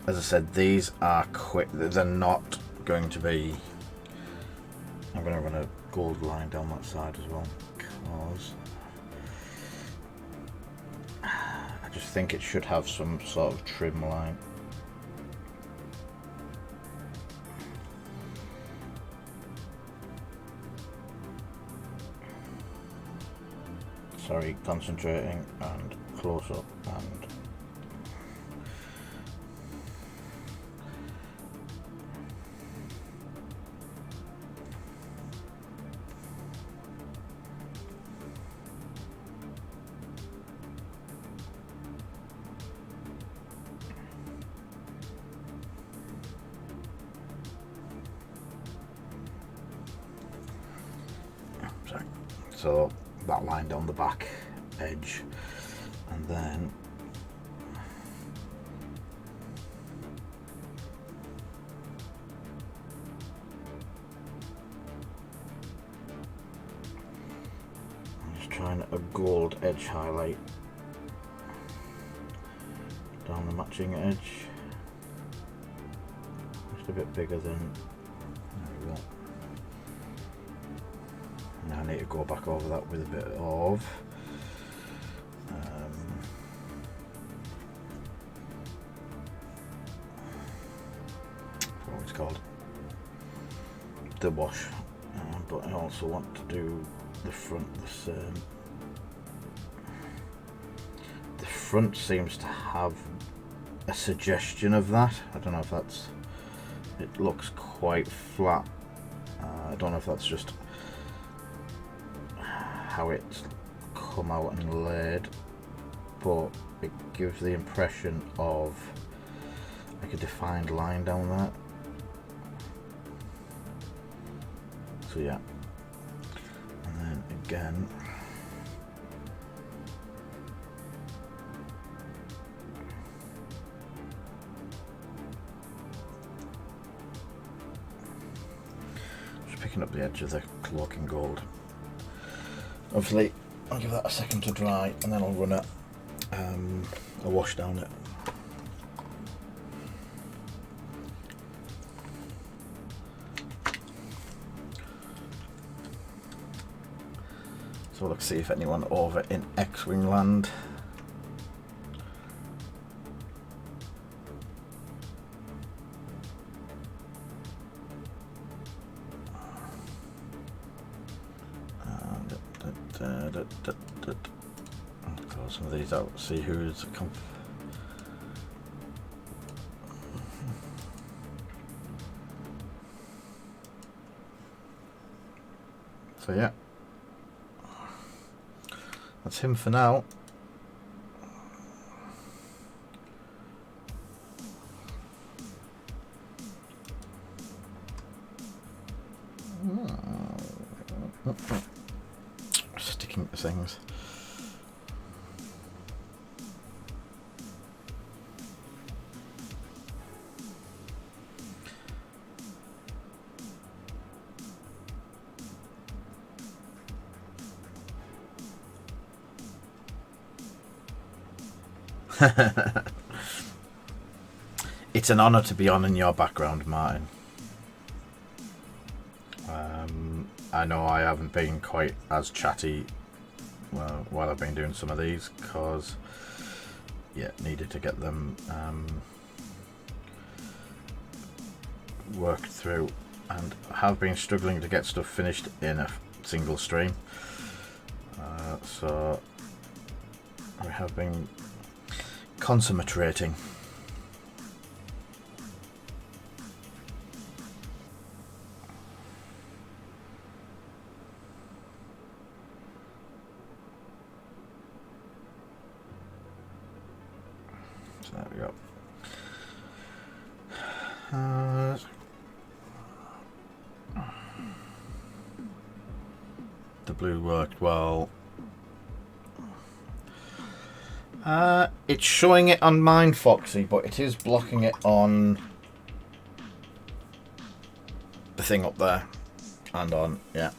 As I said, these are quick. They're not going to be I'm going to run a gold line down that side as well, because I just think it should have some sort of trim line. Sorry, concentrating and close up and so that line down the back edge, and then I'm just trying a gold edge highlight down the matching edge, just a bit bigger than, there we go. Now I need to go back over that with a bit of what it's called, the wash, but I also want to do the front the same. The front seems to have a suggestion of that. I don't know if that's, it looks quite flat. I don't know if that's just how it's come out and laid, but it gives the impression of like a defined line down that. So yeah, and then again just picking up the edge of the cloaking gold. Obviously, I'll give that a second to dry, and then I'll run a wash down it. So let's see if anyone over in X-Wing land close some of these out, see who's so yeah, that's him for now. Sticking to things. It's an honour to be on in your background, Martin. I know I haven't been quite as chatty while I've been doing some of these, because yeah, needed to get them worked through, and have been struggling to get stuff finished in a single stream. So I have been concentrating. So there we go. The blue worked well. It's showing it on mine, Foxy, but it is blocking it on the thing up there and on, yeah.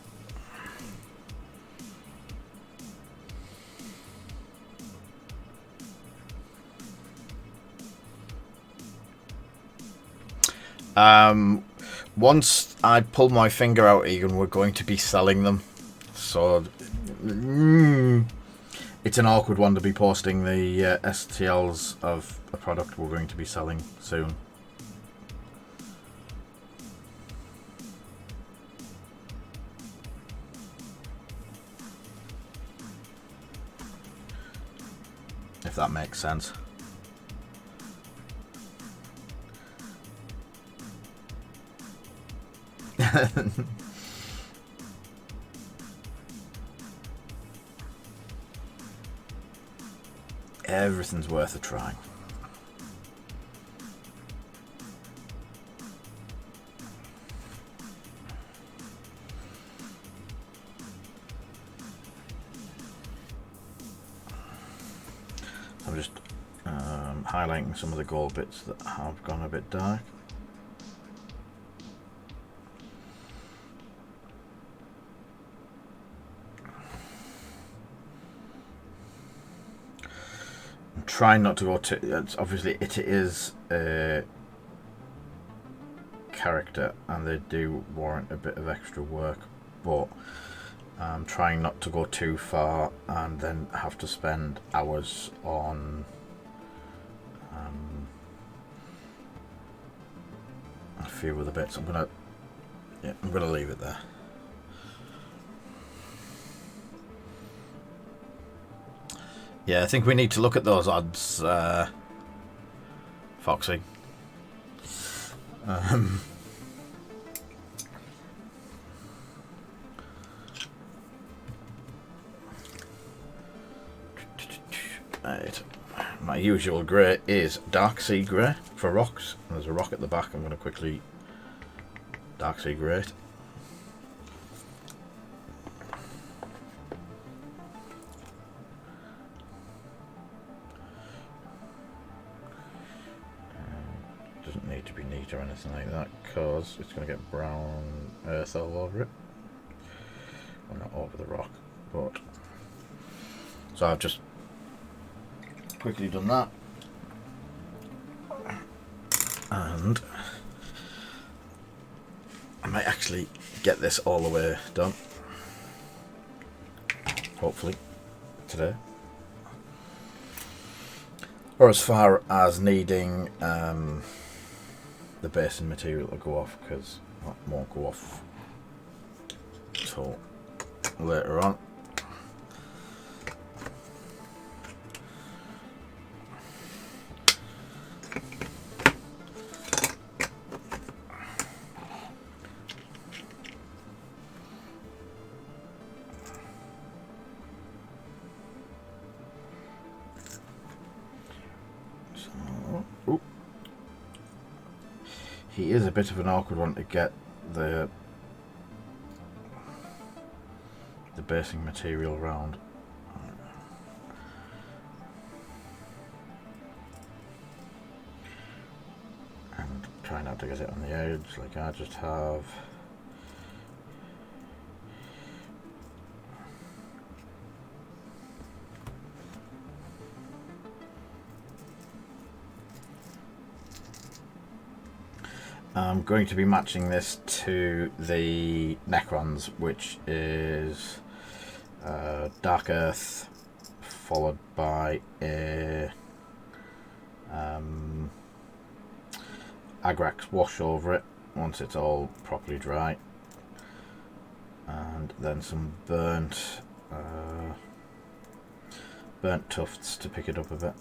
once I pull my finger out, Egan, we're going to be selling them. So it's an awkward one to be posting the STLs of a product we're going to be selling soon. If that makes sense. Everything's worth a try. I'm just highlighting some of the gold bits that have gone a bit dark. I'm trying not to go to. Obviously, it is a character, and they do warrant a bit of extra work, but I'm trying not to go too far and then have to spend hours on a few of the bits. I'm gonna leave it there. Yeah, I think we need to look at those odds, Foxy. Right. My usual grey is dark sea grey for rocks. There's a rock at the back. I'm going to quickly dark sea grey it. Doesn't need to be neat or anything like that, because it's going to get brown earth all over it. Well, not over the rock, but so I've just quickly done that, and I might actually get this all the way done, hopefully today, or as far as needing the basing material to go off, because that won't go off until later on. He is a bit of an awkward one to get the basing material around. And try not to get it on the edge like I just have. I'm going to be matching this to the Necrons, which is Dark Earth followed by a Agrax wash over it once it's all properly dry, and then some burnt tufts to pick it up a bit.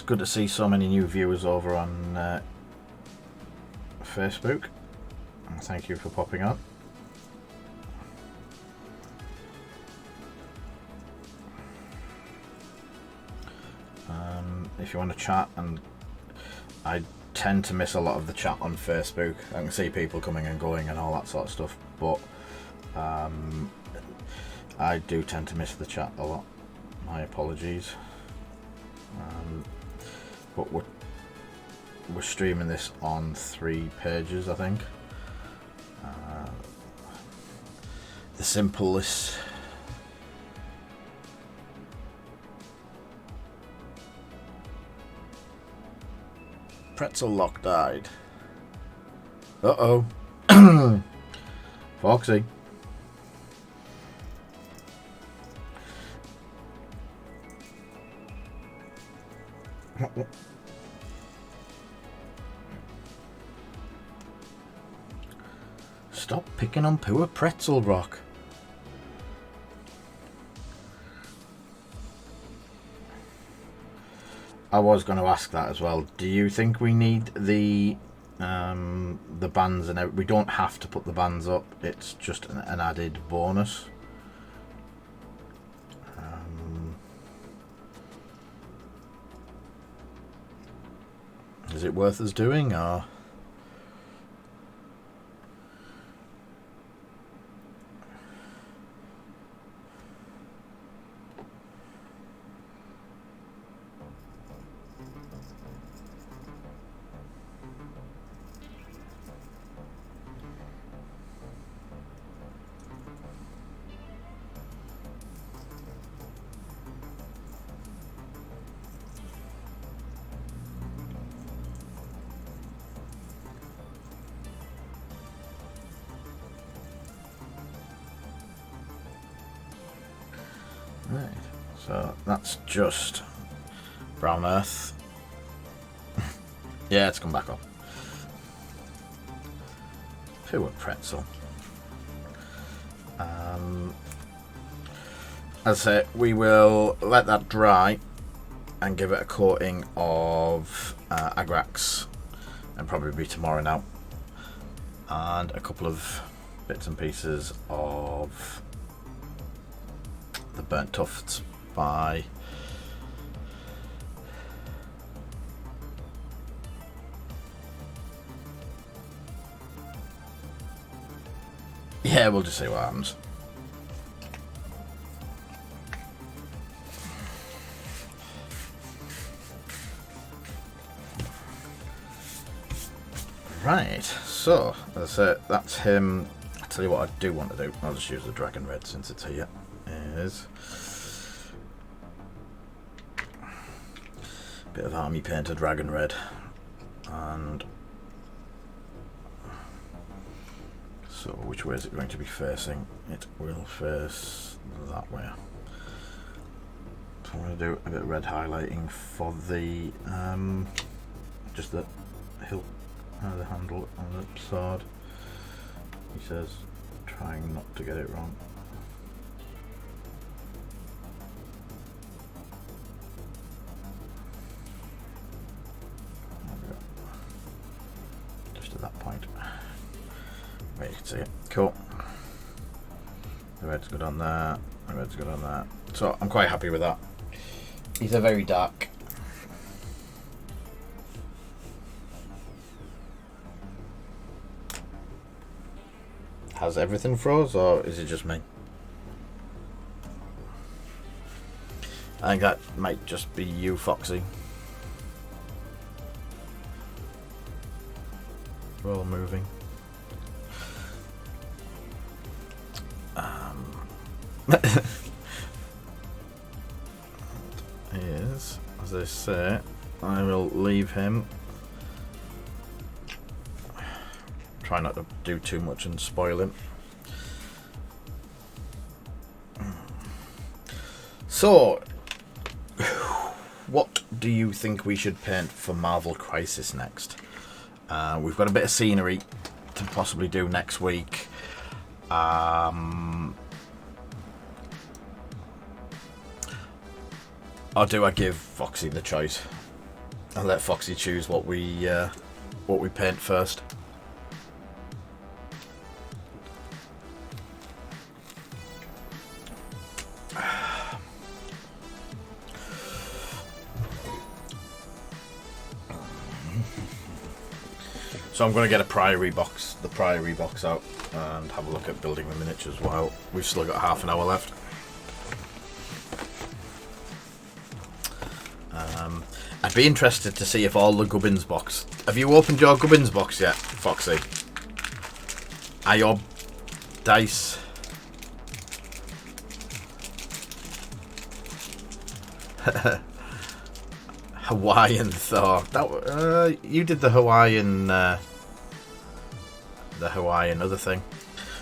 Good to see so many new viewers over on Facebook. Thank you for popping on. If you want to chat, and I tend to miss a lot of the chat on Facebook. I can see people coming and going and all that sort of stuff, but I do tend to miss the chat a lot. My apologies. But we're streaming this on 3 pages, I think. The simplest Pretzel lock died. Uh-oh. Foxy. Stop picking on poor Pretzel Rock. I was going to ask that as well. Do you think we need the bands and everything? We don't have to put the bands up. It's just an added bonus. Is it worth us doing, or? Right, so that's just brown earth. Yeah, it's come back up. Pure pretzel. As I say, we will let that dry and give it a coating of Agrax, and probably be tomorrow now, and a couple of bits and pieces of the burnt tufts by we'll just see what happens. Right, so as I said, that's him. I'll tell you what I do want to do. I'll just use the dragon red since it's here. Is a bit of army painted dragon red, and so which way is it going to be facing? It will face that way. So I'm going to do a bit of red highlighting for the just the hilt, the handle on the sword. He says, trying not to get it wrong. At that point, where you can see it. Cool. The red's good on that. The red's good on that. So I'm quite happy with that. These are very dark. Has everything froze, or is it just me? I think that might just be you, Foxy. We're all moving. He is, as I say, I will leave him. Try not to do too much and spoil him. So, what do you think we should paint for Marvel Crisis next? We've got a bit of scenery to possibly do next week. Or do I give Foxy the choice? I'll let Foxy choose what we paint first. So I'm going to get the Priory box out and have a look at building the miniatures while we've still got half an hour left. I'd be interested to see if all the Gubbins box... Have you opened your Gubbins box yet, Foxy? Are your dice... Hawaiian Thor. That you did the Hawaiian other thing.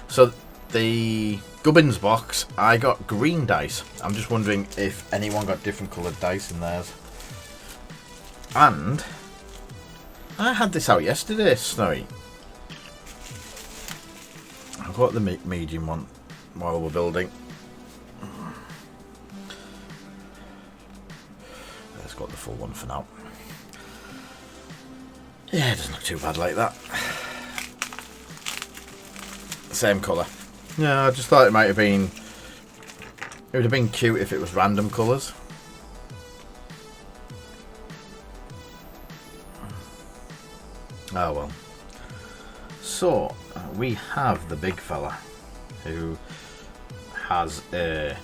So the Gubbins box, I got green dice. I'm just wondering if anyone got different coloured dice in theirs. And I had this out yesterday, Snowy. I got the medium one while we're building. Let's got the full one for now. Yeah, it doesn't look too bad like that. Same colour. Yeah, I just thought it might have been... It would have been cute if it was random colours. Oh well. So, we have the big fella who has a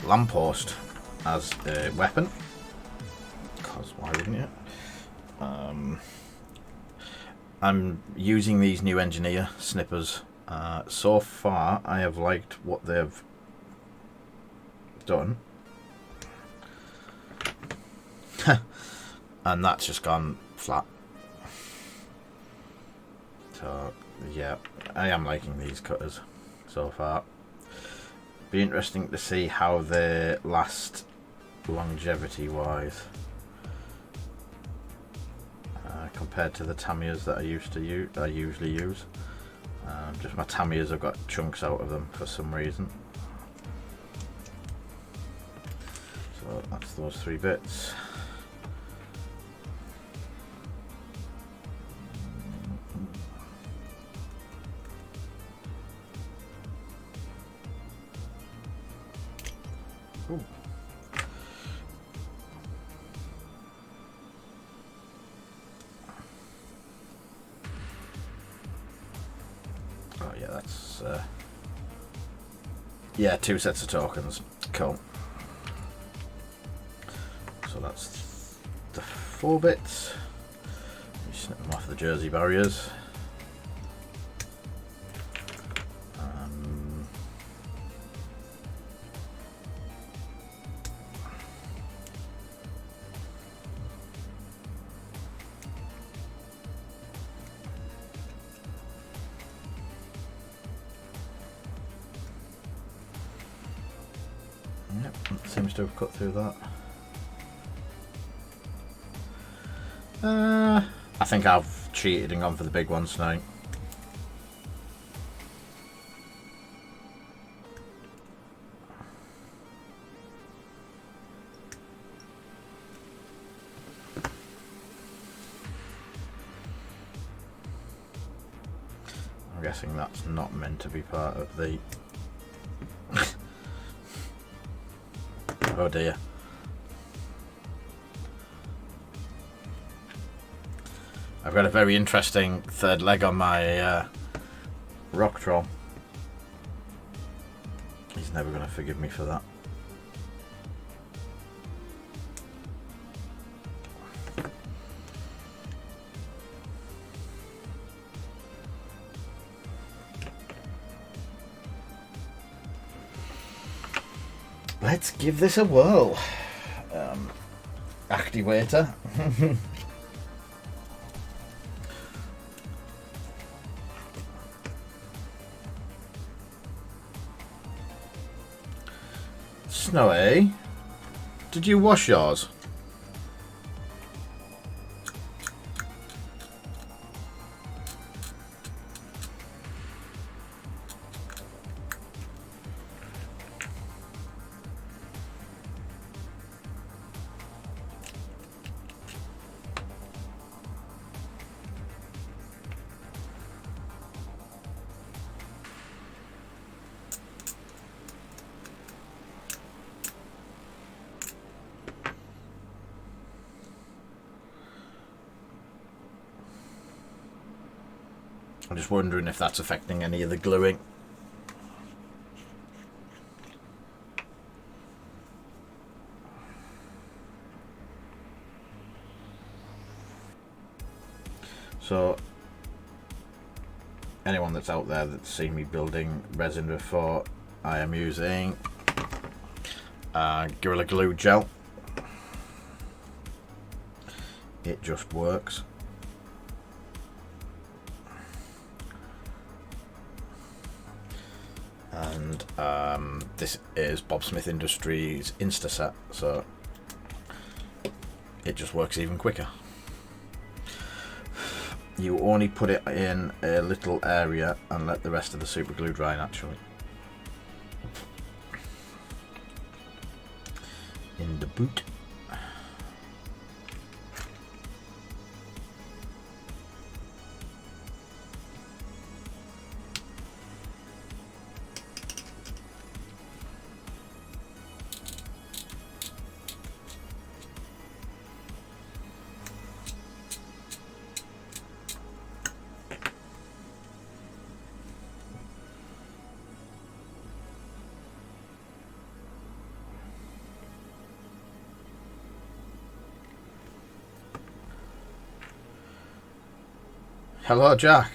lamppost as a weapon. Because why wouldn't you? I'm using these new engineer snippers. So far, I have liked what they've done. And that's just gone flat. So, yeah, I am liking these cutters so far. Be interesting to see how they last longevity-wise. Compared to the Tamiyas that I usually use. Just my Tamiyas have got chunks out of them for some reason. So that's those 3 bits. Ooh. Oh yeah, that's yeah, 2 sets of tokens. Cool. So that's the 4 bits. You snip them off the jersey barriers. Yep, that seems to have cut through that. I think I've cheated and gone for the big ones now. I'm guessing that's not meant to be part of the... Oh dear. I've got a very interesting third leg on my rock troll. He's never going to forgive me for that. Let's give this a whirl. Activator. Snowy, did you wash yours? I'm just wondering if that's affecting any of the gluing. So, anyone that's out there that's seen me building resin before, I am using Gorilla Glue gel. it just works. And this is Bob Smith Industries Instaset, so it just works even quicker. You only put it in a little area and let the rest of the super glue dry naturally. In the boot. Hello, Jack.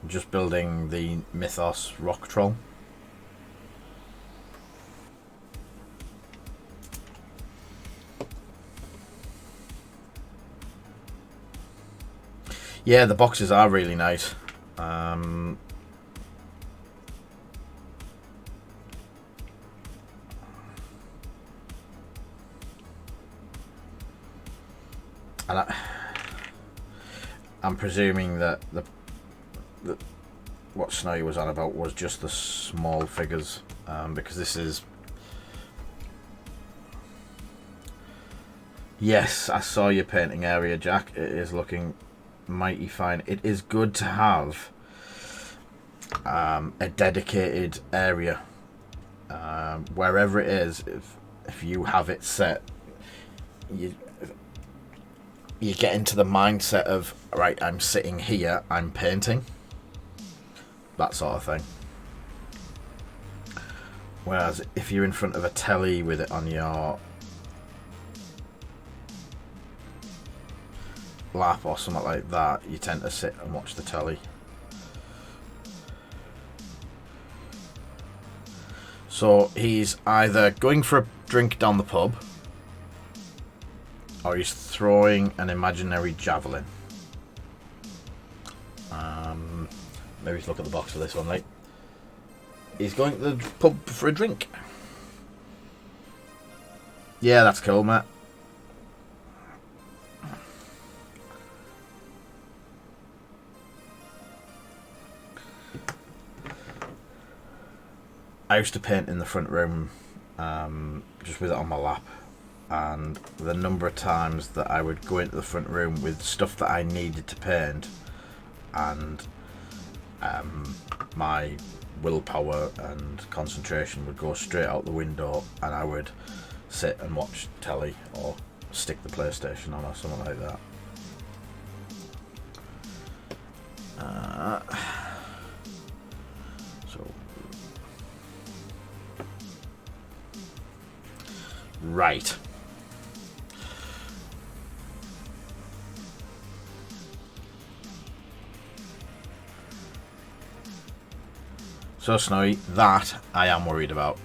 Just building the Mythos rock troll. Yeah, the boxes are really nice. And I'm presuming that what Snowy was on about was just the small figures, because this is... Yes, I saw your painting area, Jack. It is looking mighty fine. It is good to have a dedicated area, wherever it is. If you have it set, you get into the mindset of, right, I'm sitting here, I'm painting, that sort of thing. Whereas if you're in front of a telly with it on your lap or something like that, you tend to sit and watch the telly. So he's either going for a drink down the pub, or he's throwing an imaginary javelin. Maybe look at the box for this one, right? He's going to the pub for a drink. Yeah, that's cool, mate. I used to paint in the front room, just with it on my lap. And the number of times that I would go into the front room with stuff that I needed to paint, and my willpower and concentration would go straight out the window, and I would sit and watch telly or stick the PlayStation on or something like that. Right. So, Snowy, that I am worried about.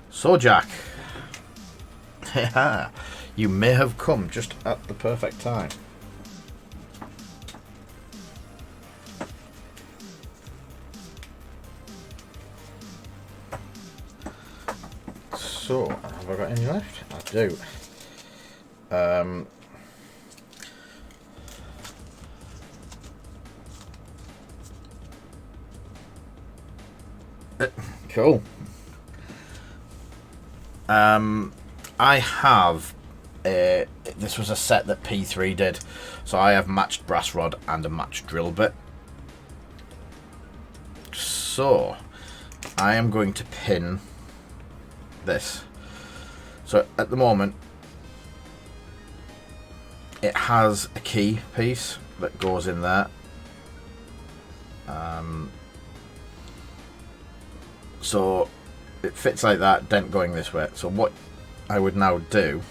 So, Jack, you may have come just at the perfect time. So, have I got any left? I do. Cool. I have this was a set that P3 did, so I have matched brass rod and a matched drill bit. So I am going to pin this. So at the moment it has a key piece that goes in there. So it fits like that, dent going this way. So what I would now do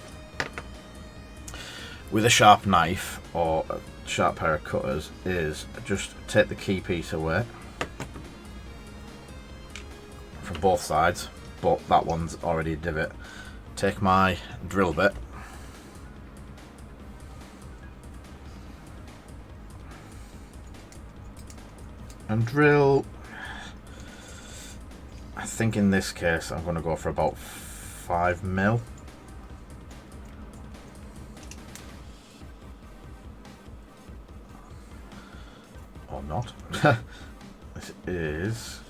with a sharp knife or a sharp pair of cutters is just take the key piece away from both sides, but that one's already a divot. Take my drill bit, and drill. I think in this case I'm going to go for about 5 mil. Or not. This is...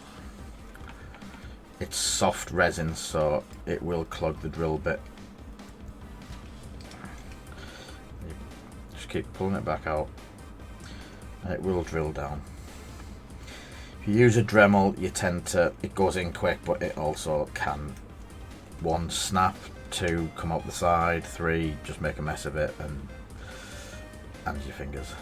It's soft resin, so it will clog the drill bit. Just keep pulling it back out, and it will drill down. If you use a Dremel, you tend to, it goes in quick, but it also can, 1, snap, 2, come out the side, 3, just make a mess of it, and your fingers.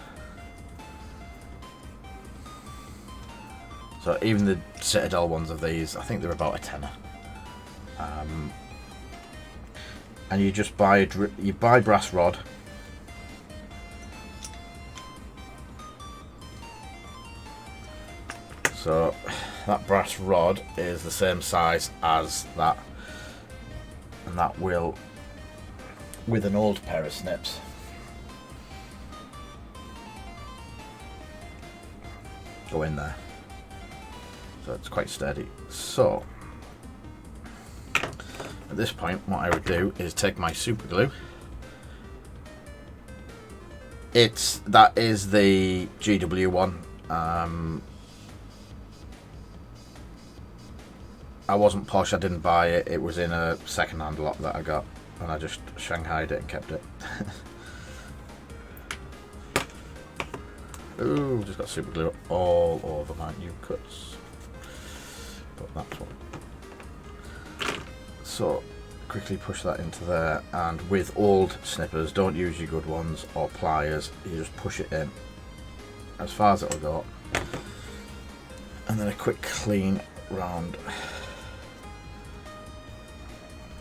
So even the Citadel ones of these, I think they're about a tenner. And you just buy brass rod. So that brass rod is the same size as that, and that will, with an old pair of snips, go in there. So it's quite steady. So at this point, what I would do is take my super glue. That is the GW one. I wasn't posh, I didn't buy it. It was in a second-hand lot that I got, and I just shanghaied it and kept it. Ooh, just got super glue all over my new cuts. But that's one. So quickly push that into there, and with old snippers, don't use your good ones or pliers, you just push it in as far as it'll go, and then a quick clean round.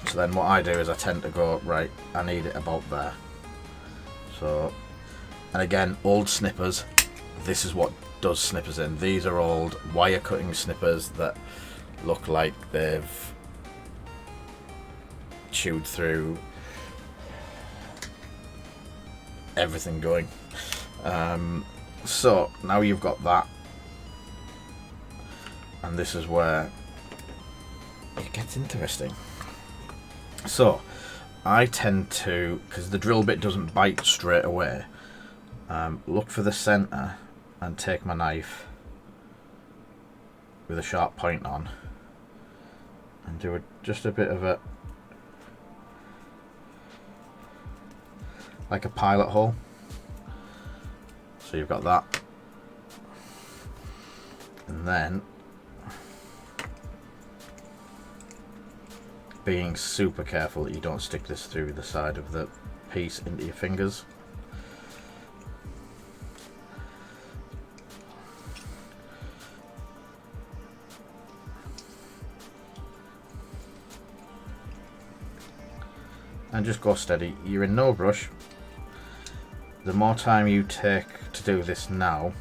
So then what I do is I tend to go, right, I need it about there. So, and again, old snippers, this is what does snippers in. These are old wire cutting snippers that look like they've chewed through everything going. So now you've got that, and this is where it gets interesting. So I tend to, because the drill bit doesn't bite straight away, look for the center and take my knife with a sharp point on and do just a bit of a, like a pilot hole. So you've got that, and then being super careful that you don't stick this through the side of the piece into your fingers. And just go steady. You're in no rush. The more time you take to do this now,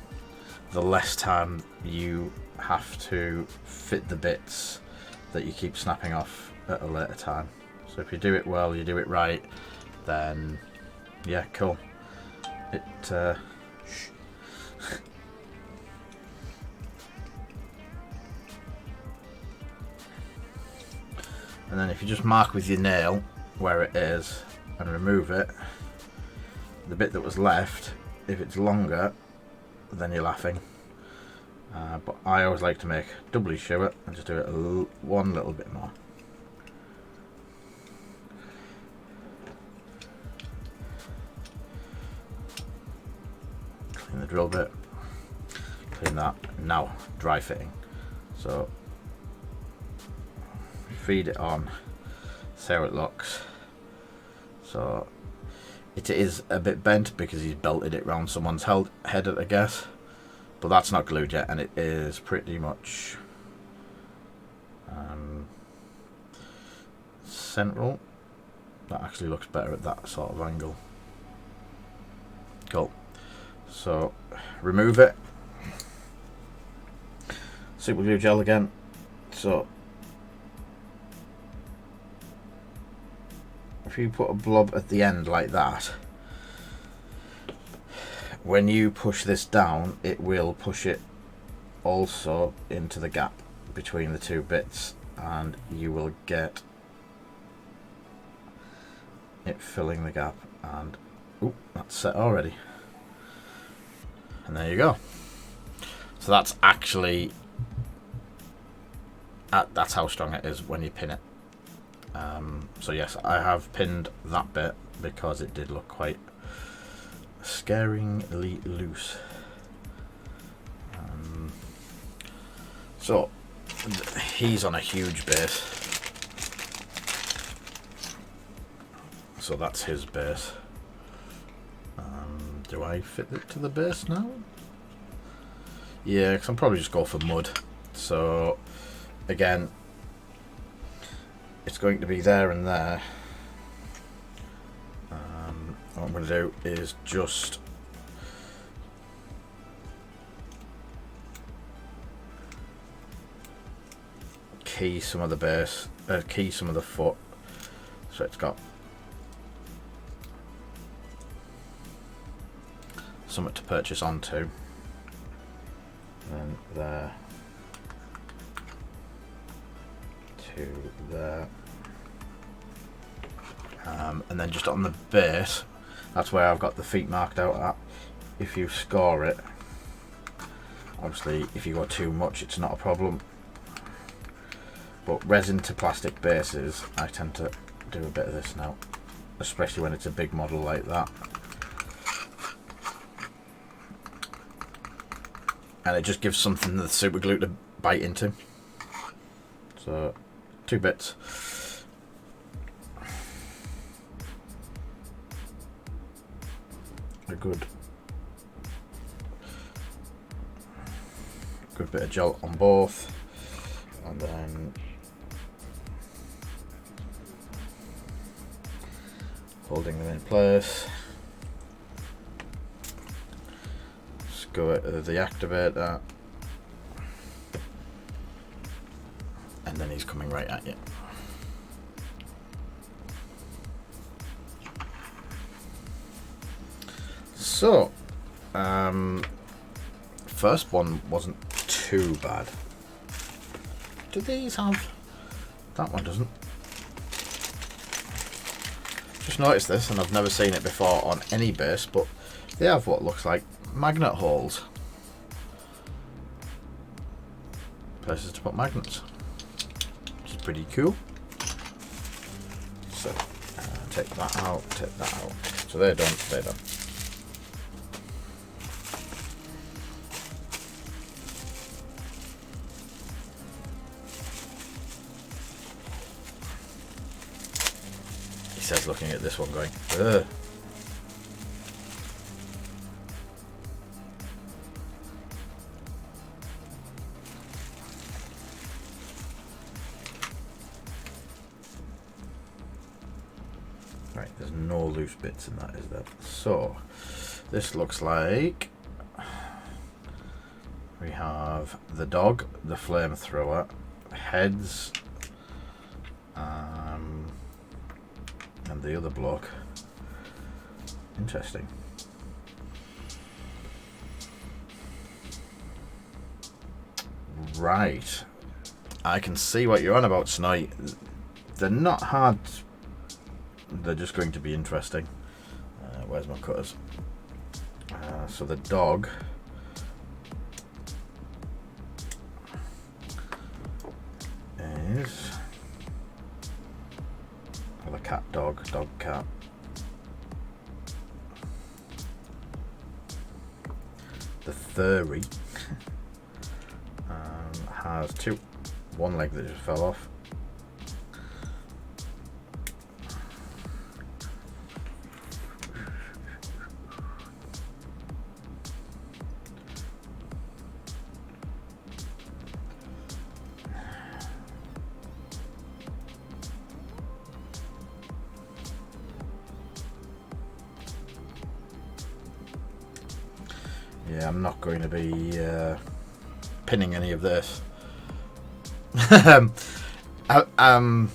the less time you have to fit the bits that you keep snapping off at a later time. So if you do it well, you do it right, then yeah, cool. And then if you just mark with your nail where it is and remove it, the bit that was left, if it's longer, then you're laughing. But I always like to make doubly sure and just do it one little bit more. Clean the drill bit, clean that. Now dry fitting. So feed it on, see how it looks. So it is a bit bent because he's belted it round someone's head, I guess, but that's not glued yet, and it is pretty much central. That actually looks better at that sort of angle. Cool. So remove it. Super glue gel again. So if you put a blob at the end like that, when you push this down, it will push it also into the gap between the two bits, and you will get it filling the gap. And oh, that's set already. And there you go. So that's actually that's how strong it is when you pin it. So yes, I have pinned that bit because it did look quite scaringly loose. So he's on a huge base, so that's his base. Do I fit it to the base now? Yeah, because I'm probably just go for mud. So again, it's going to be there and there. What I'm going to do is just key some of the base, key some of the foot, so it's got something to purchase onto. And there to there, and then just on the base, that's where I've got the feet marked out at. If you score it, obviously if you go too much it's not a problem, but resin to plastic bases, I tend to do a bit of this now, especially when it's a big model like that. And it just gives something the super glue to bite into. So 2 bits. A good bit of gel on both, and then holding them in place. Go to the activator, and then he's coming right at you. So first one wasn't too bad. Do these have? That one doesn't. Just noticed this, and I've never seen it before on any base, but they have what looks like magnet holes, places to put magnets, which is pretty cool. So take that out, take that out. So they're done, they're done. He says, looking at this one going, ugh. Right, there's no loose bits in that, is there? So this looks like we have the dog, the flamethrower, heads, and the other block. Interesting. Right, I can see what you're on about, Snipe. They're not hard. They're just going to be interesting. Where's my cutters? So the dog is, or the cat dog, dog cat. The furry has one leg that just fell off. Yeah, I'm not going to be pinning any of this. I'm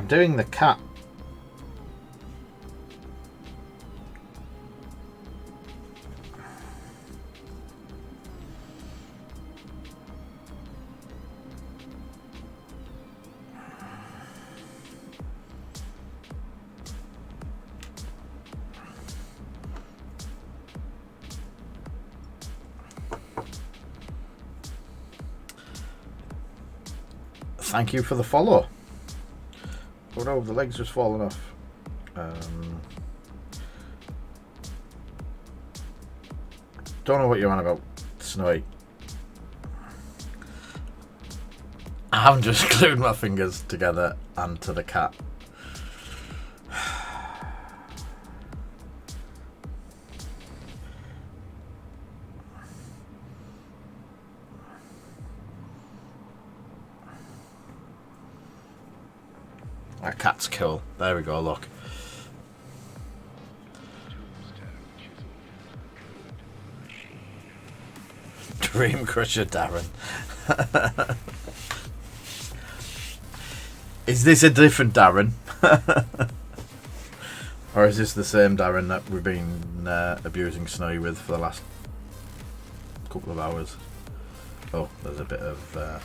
doing the cat thank you for the follow. Oh no, the leg's just fallen off. Don't know what you're on about, Snowy. I haven't just glued my fingers together and to the cat. That cat's cool. There we go, look. Dream Crusher Darren. Is this a different Darren? Or is this the same Darren that we've been abusing Snowy with for the last couple of hours? Oh, there's a bit of...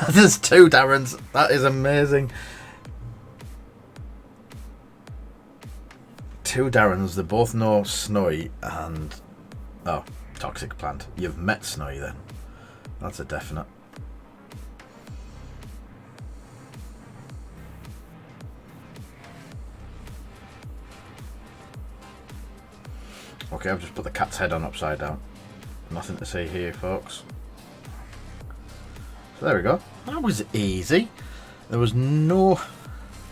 There's two Darrens. That is amazing. Two Darrens. They both know Snowy and... Oh, Toxic Plant. You've met Snowy then. That's a definite. Okay, I've just put the cat's head on upside down. Nothing to see here, folks. So there we go. That was easy. There was no...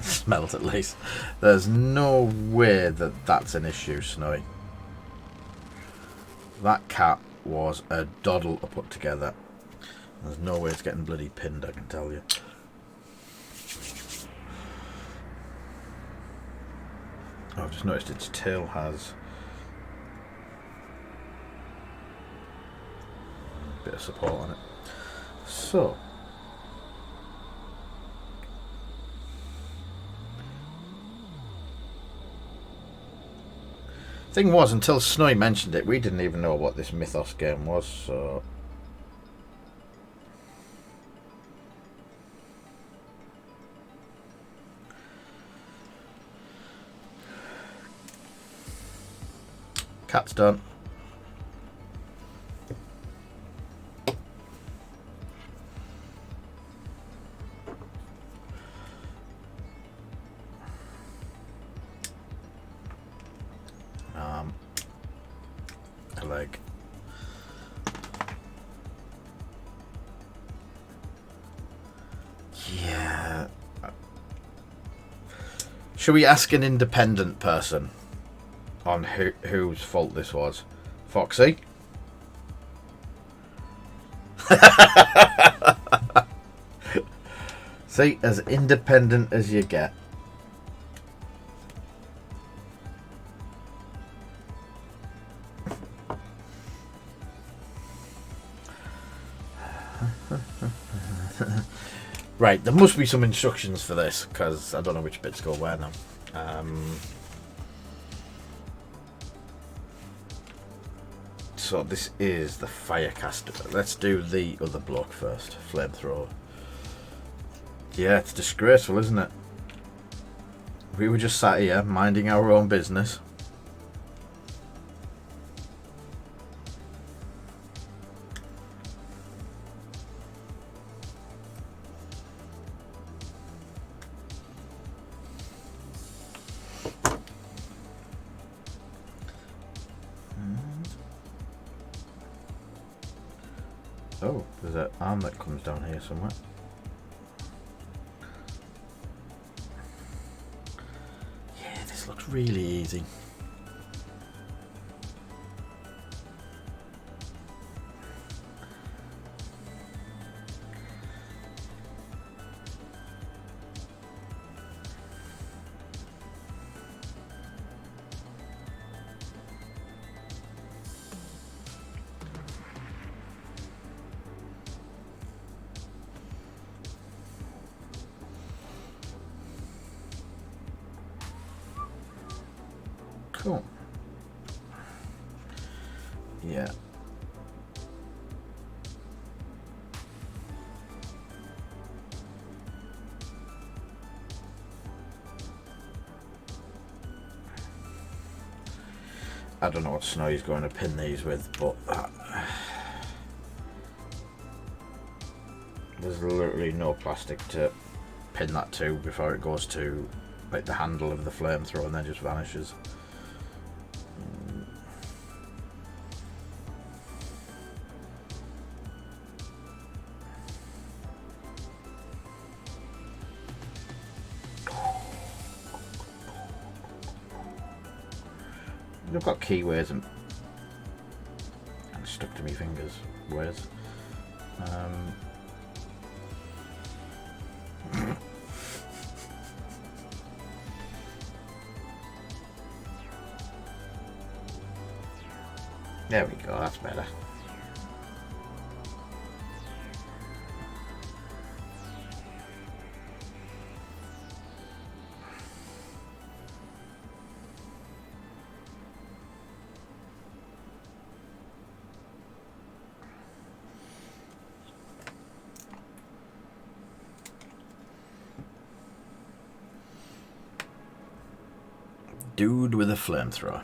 Smelled at least. There's no way that that's an issue, Snowy. That cat was a doddle to put together. There's no way it's getting bloody pinned, I can tell you. Oh, I've just noticed its tail has a bit of support on it. So, thing was, until Snowy mentioned it, we didn't even know what this Mythos game was, so... Cat's done. A leg. Yeah. Should we ask an independent person on whose fault this was? Foxy? See, as independent as you get. Right, there must be some instructions for this, because I don't know which bits go where now. So this is the Firecaster. Let's do the other block first. Flamethrower. Yeah, it's disgraceful, isn't it? We were just sat here, minding our own business. Oh, there's an arm that comes down here somewhere. Yeah, this looks really easy. Cool. Yeah. I don't know what Snowy's going to pin these with, but there's literally no plastic to pin that to before it goes to like the handle of the flamethrower and then just vanishes. They've got keyways and stuck to me fingers ways. There we go, that's better. Dude with a flamethrower.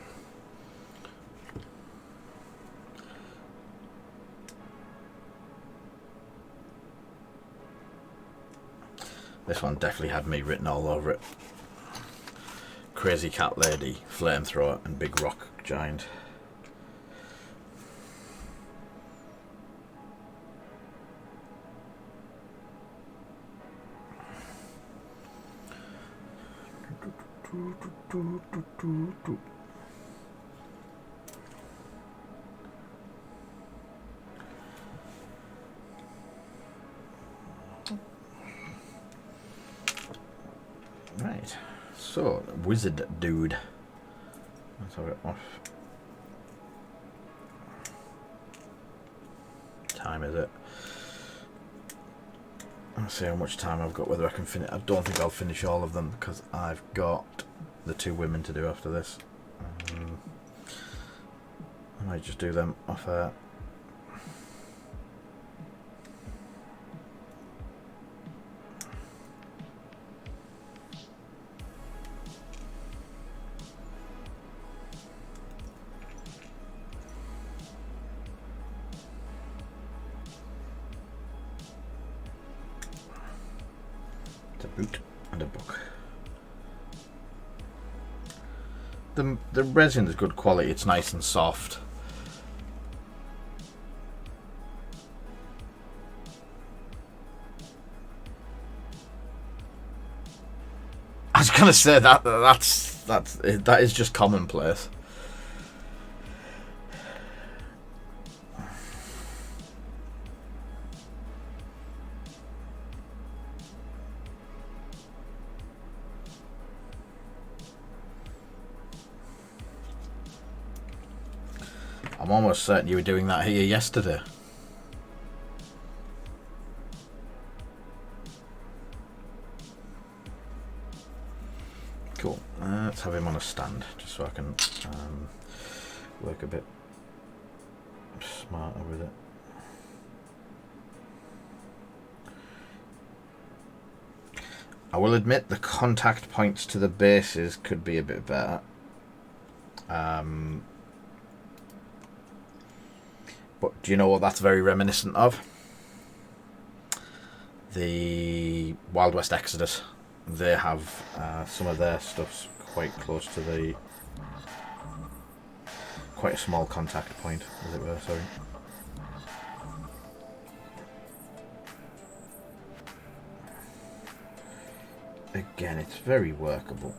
This one definitely had me written all over it. Crazy cat lady, flamethrower, and big rock giant. Right, so wizard dude. Let's have it off. Time is it? Let's see how much time I've got, whether I can finish. I don't think I'll finish all of them because I've got the 2 women to do after this. I might just do them off air. A boot and a book. The resin is good quality, it's nice and soft. I was gonna say that is just commonplace. I'm almost certain you were doing that here yesterday. Cool. Let's have him on a stand, just so I can work a bit smarter with it. I will admit the contact points to the bases could be a bit better. But do you know what that's very reminiscent of? The Wild West Exodus. They have some of their stuff's quite close to the... quite a small contact point, as it were, sorry. Again, it's very workable.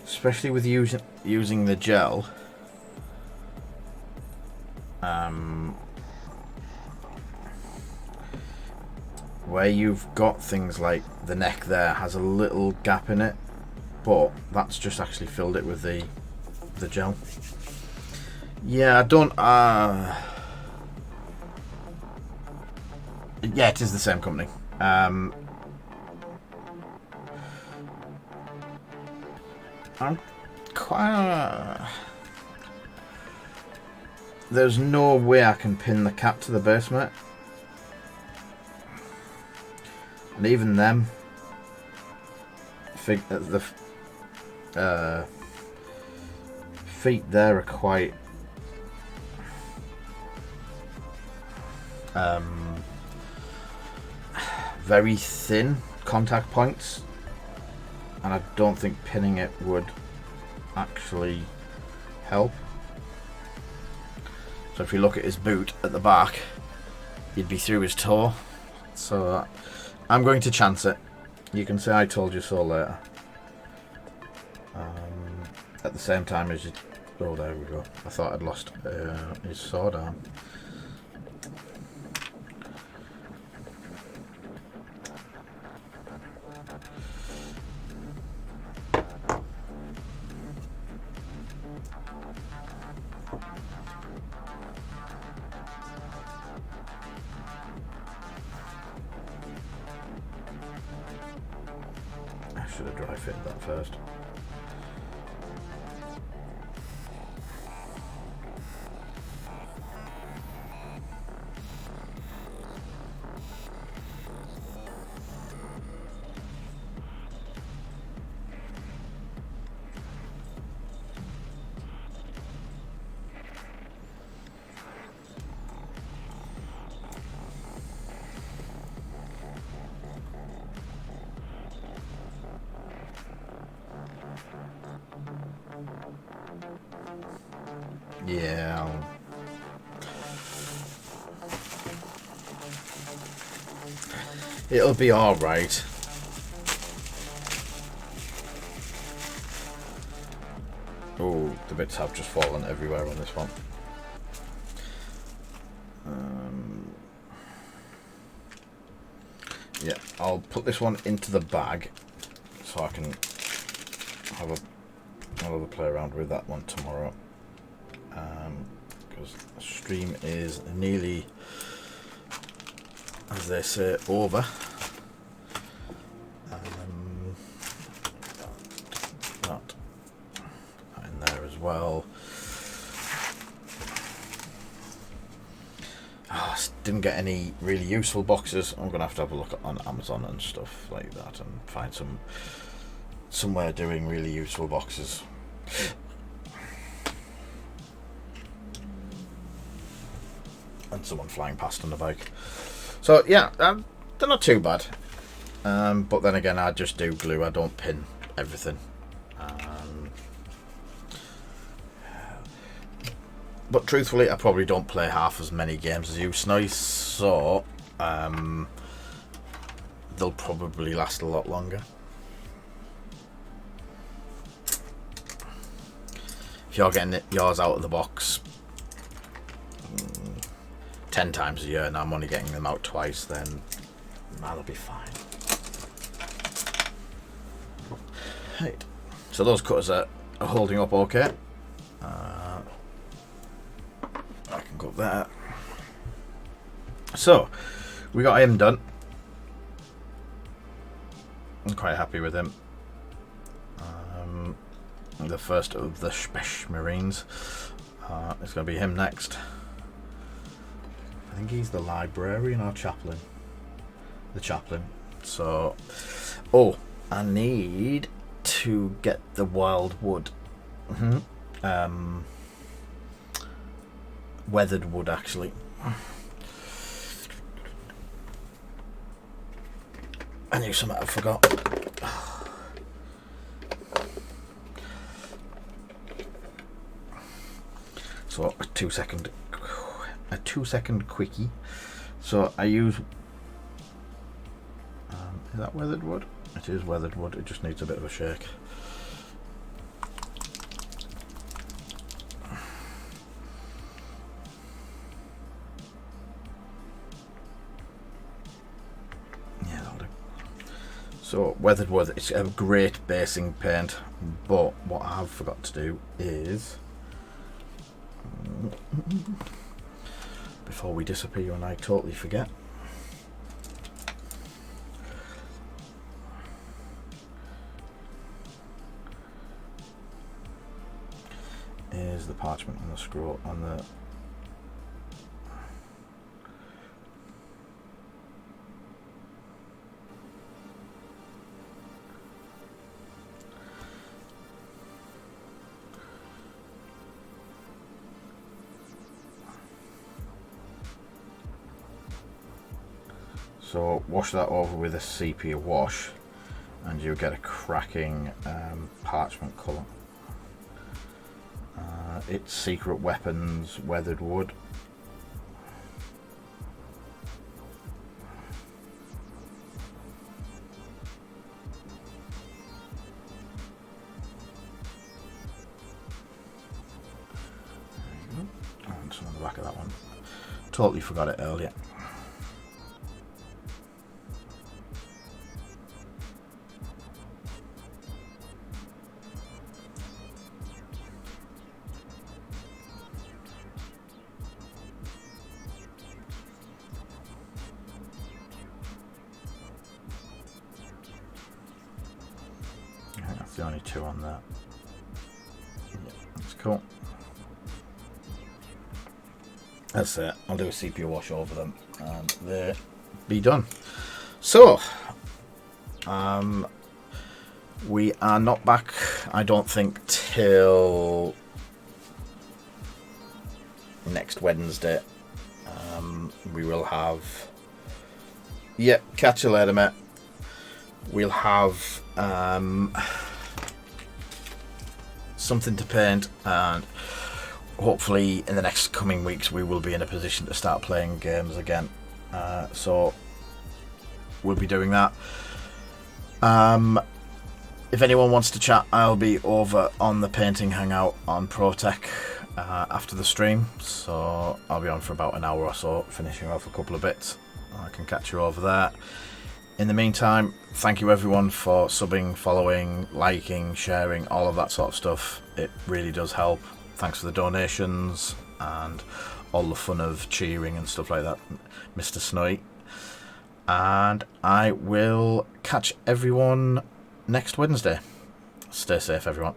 Especially with using the gel, where you've got things like the neck there has a little gap in it, but that's just actually filled it with the gel. Yeah, I don't. Yeah, it is the same company. I'm quite... There's no way I can pin the cap to the base mate. And even them, the feet there are quite very thin contact points, and I don't think pinning it would actually help. So if you look at his boot at the back, he'd be through his toe. So I'm going to chance it. You can say I told you so later. At the same time as you... Oh, there we go. I thought I'd lost his sword arm. I should have dry fitted that first. Yeah. It'll be alright. Oh, the bits have just fallen everywhere on this one. Yeah, I'll put this one into the bag so I can have another play around with that one tomorrow. Because the stream is nearly, as they say, over. That in there as well. Didn't get any really useful boxes. I'm gonna have to have a look on Amazon and stuff like that and find somewhere doing really useful boxes. And someone flying past on the bike. So yeah, they're not too bad. But then again, I just do glue. I don't pin everything. But truthfully, I probably don't play half as many games as you, Snowy, so they'll probably last a lot longer. If you're getting yours out of the box 10 times a year and I'm only getting them out twice, then that'll be fine. Right. So those cutters are holding up okay. I can go there. So we got him done. I'm quite happy with him. The first of the Spech Marines. It's going to be him next. I think he's the librarian or chaplain. The chaplain. So, oh, I need to get the wild wood. Weathered wood, actually. I knew something I forgot. So a 2 second quickie. So I use is that weathered wood? It is weathered wood. It just needs a bit of a shake. Yeah, that'll do. So weathered wood, it's a great basing paint, but what I have forgot to do is, before we disappear and I totally forget, is the parchment on the scroll on the So wash that over with a sepia wash and you'll get a cracking parchment colour. It's Secret Weapons Weathered Wood. And some on the back of that one. Totally forgot it earlier. I think that's the only two on there. Yeah, that's cool. That's it. I'll do a sepia wash over them and they'll be done. So, we are not back, I don't think, till next Wednesday. We will have... Yep, catch you later, mate. We'll have something to paint, and hopefully in the next coming weeks we will be in a position to start playing games again. So we'll be doing that. If anyone wants to chat, I'll be over on the painting hangout on ProTech after the stream, so I'll be on for about an hour or so, finishing off a couple of bits. I can catch you over there. In the meantime, thank you everyone for subbing, following, liking, sharing, all of that sort of stuff. It really does help. Thanks for the donations and all the fun of cheering and stuff like that, Mr. Snowy. And I will catch everyone next Wednesday. Stay safe, everyone.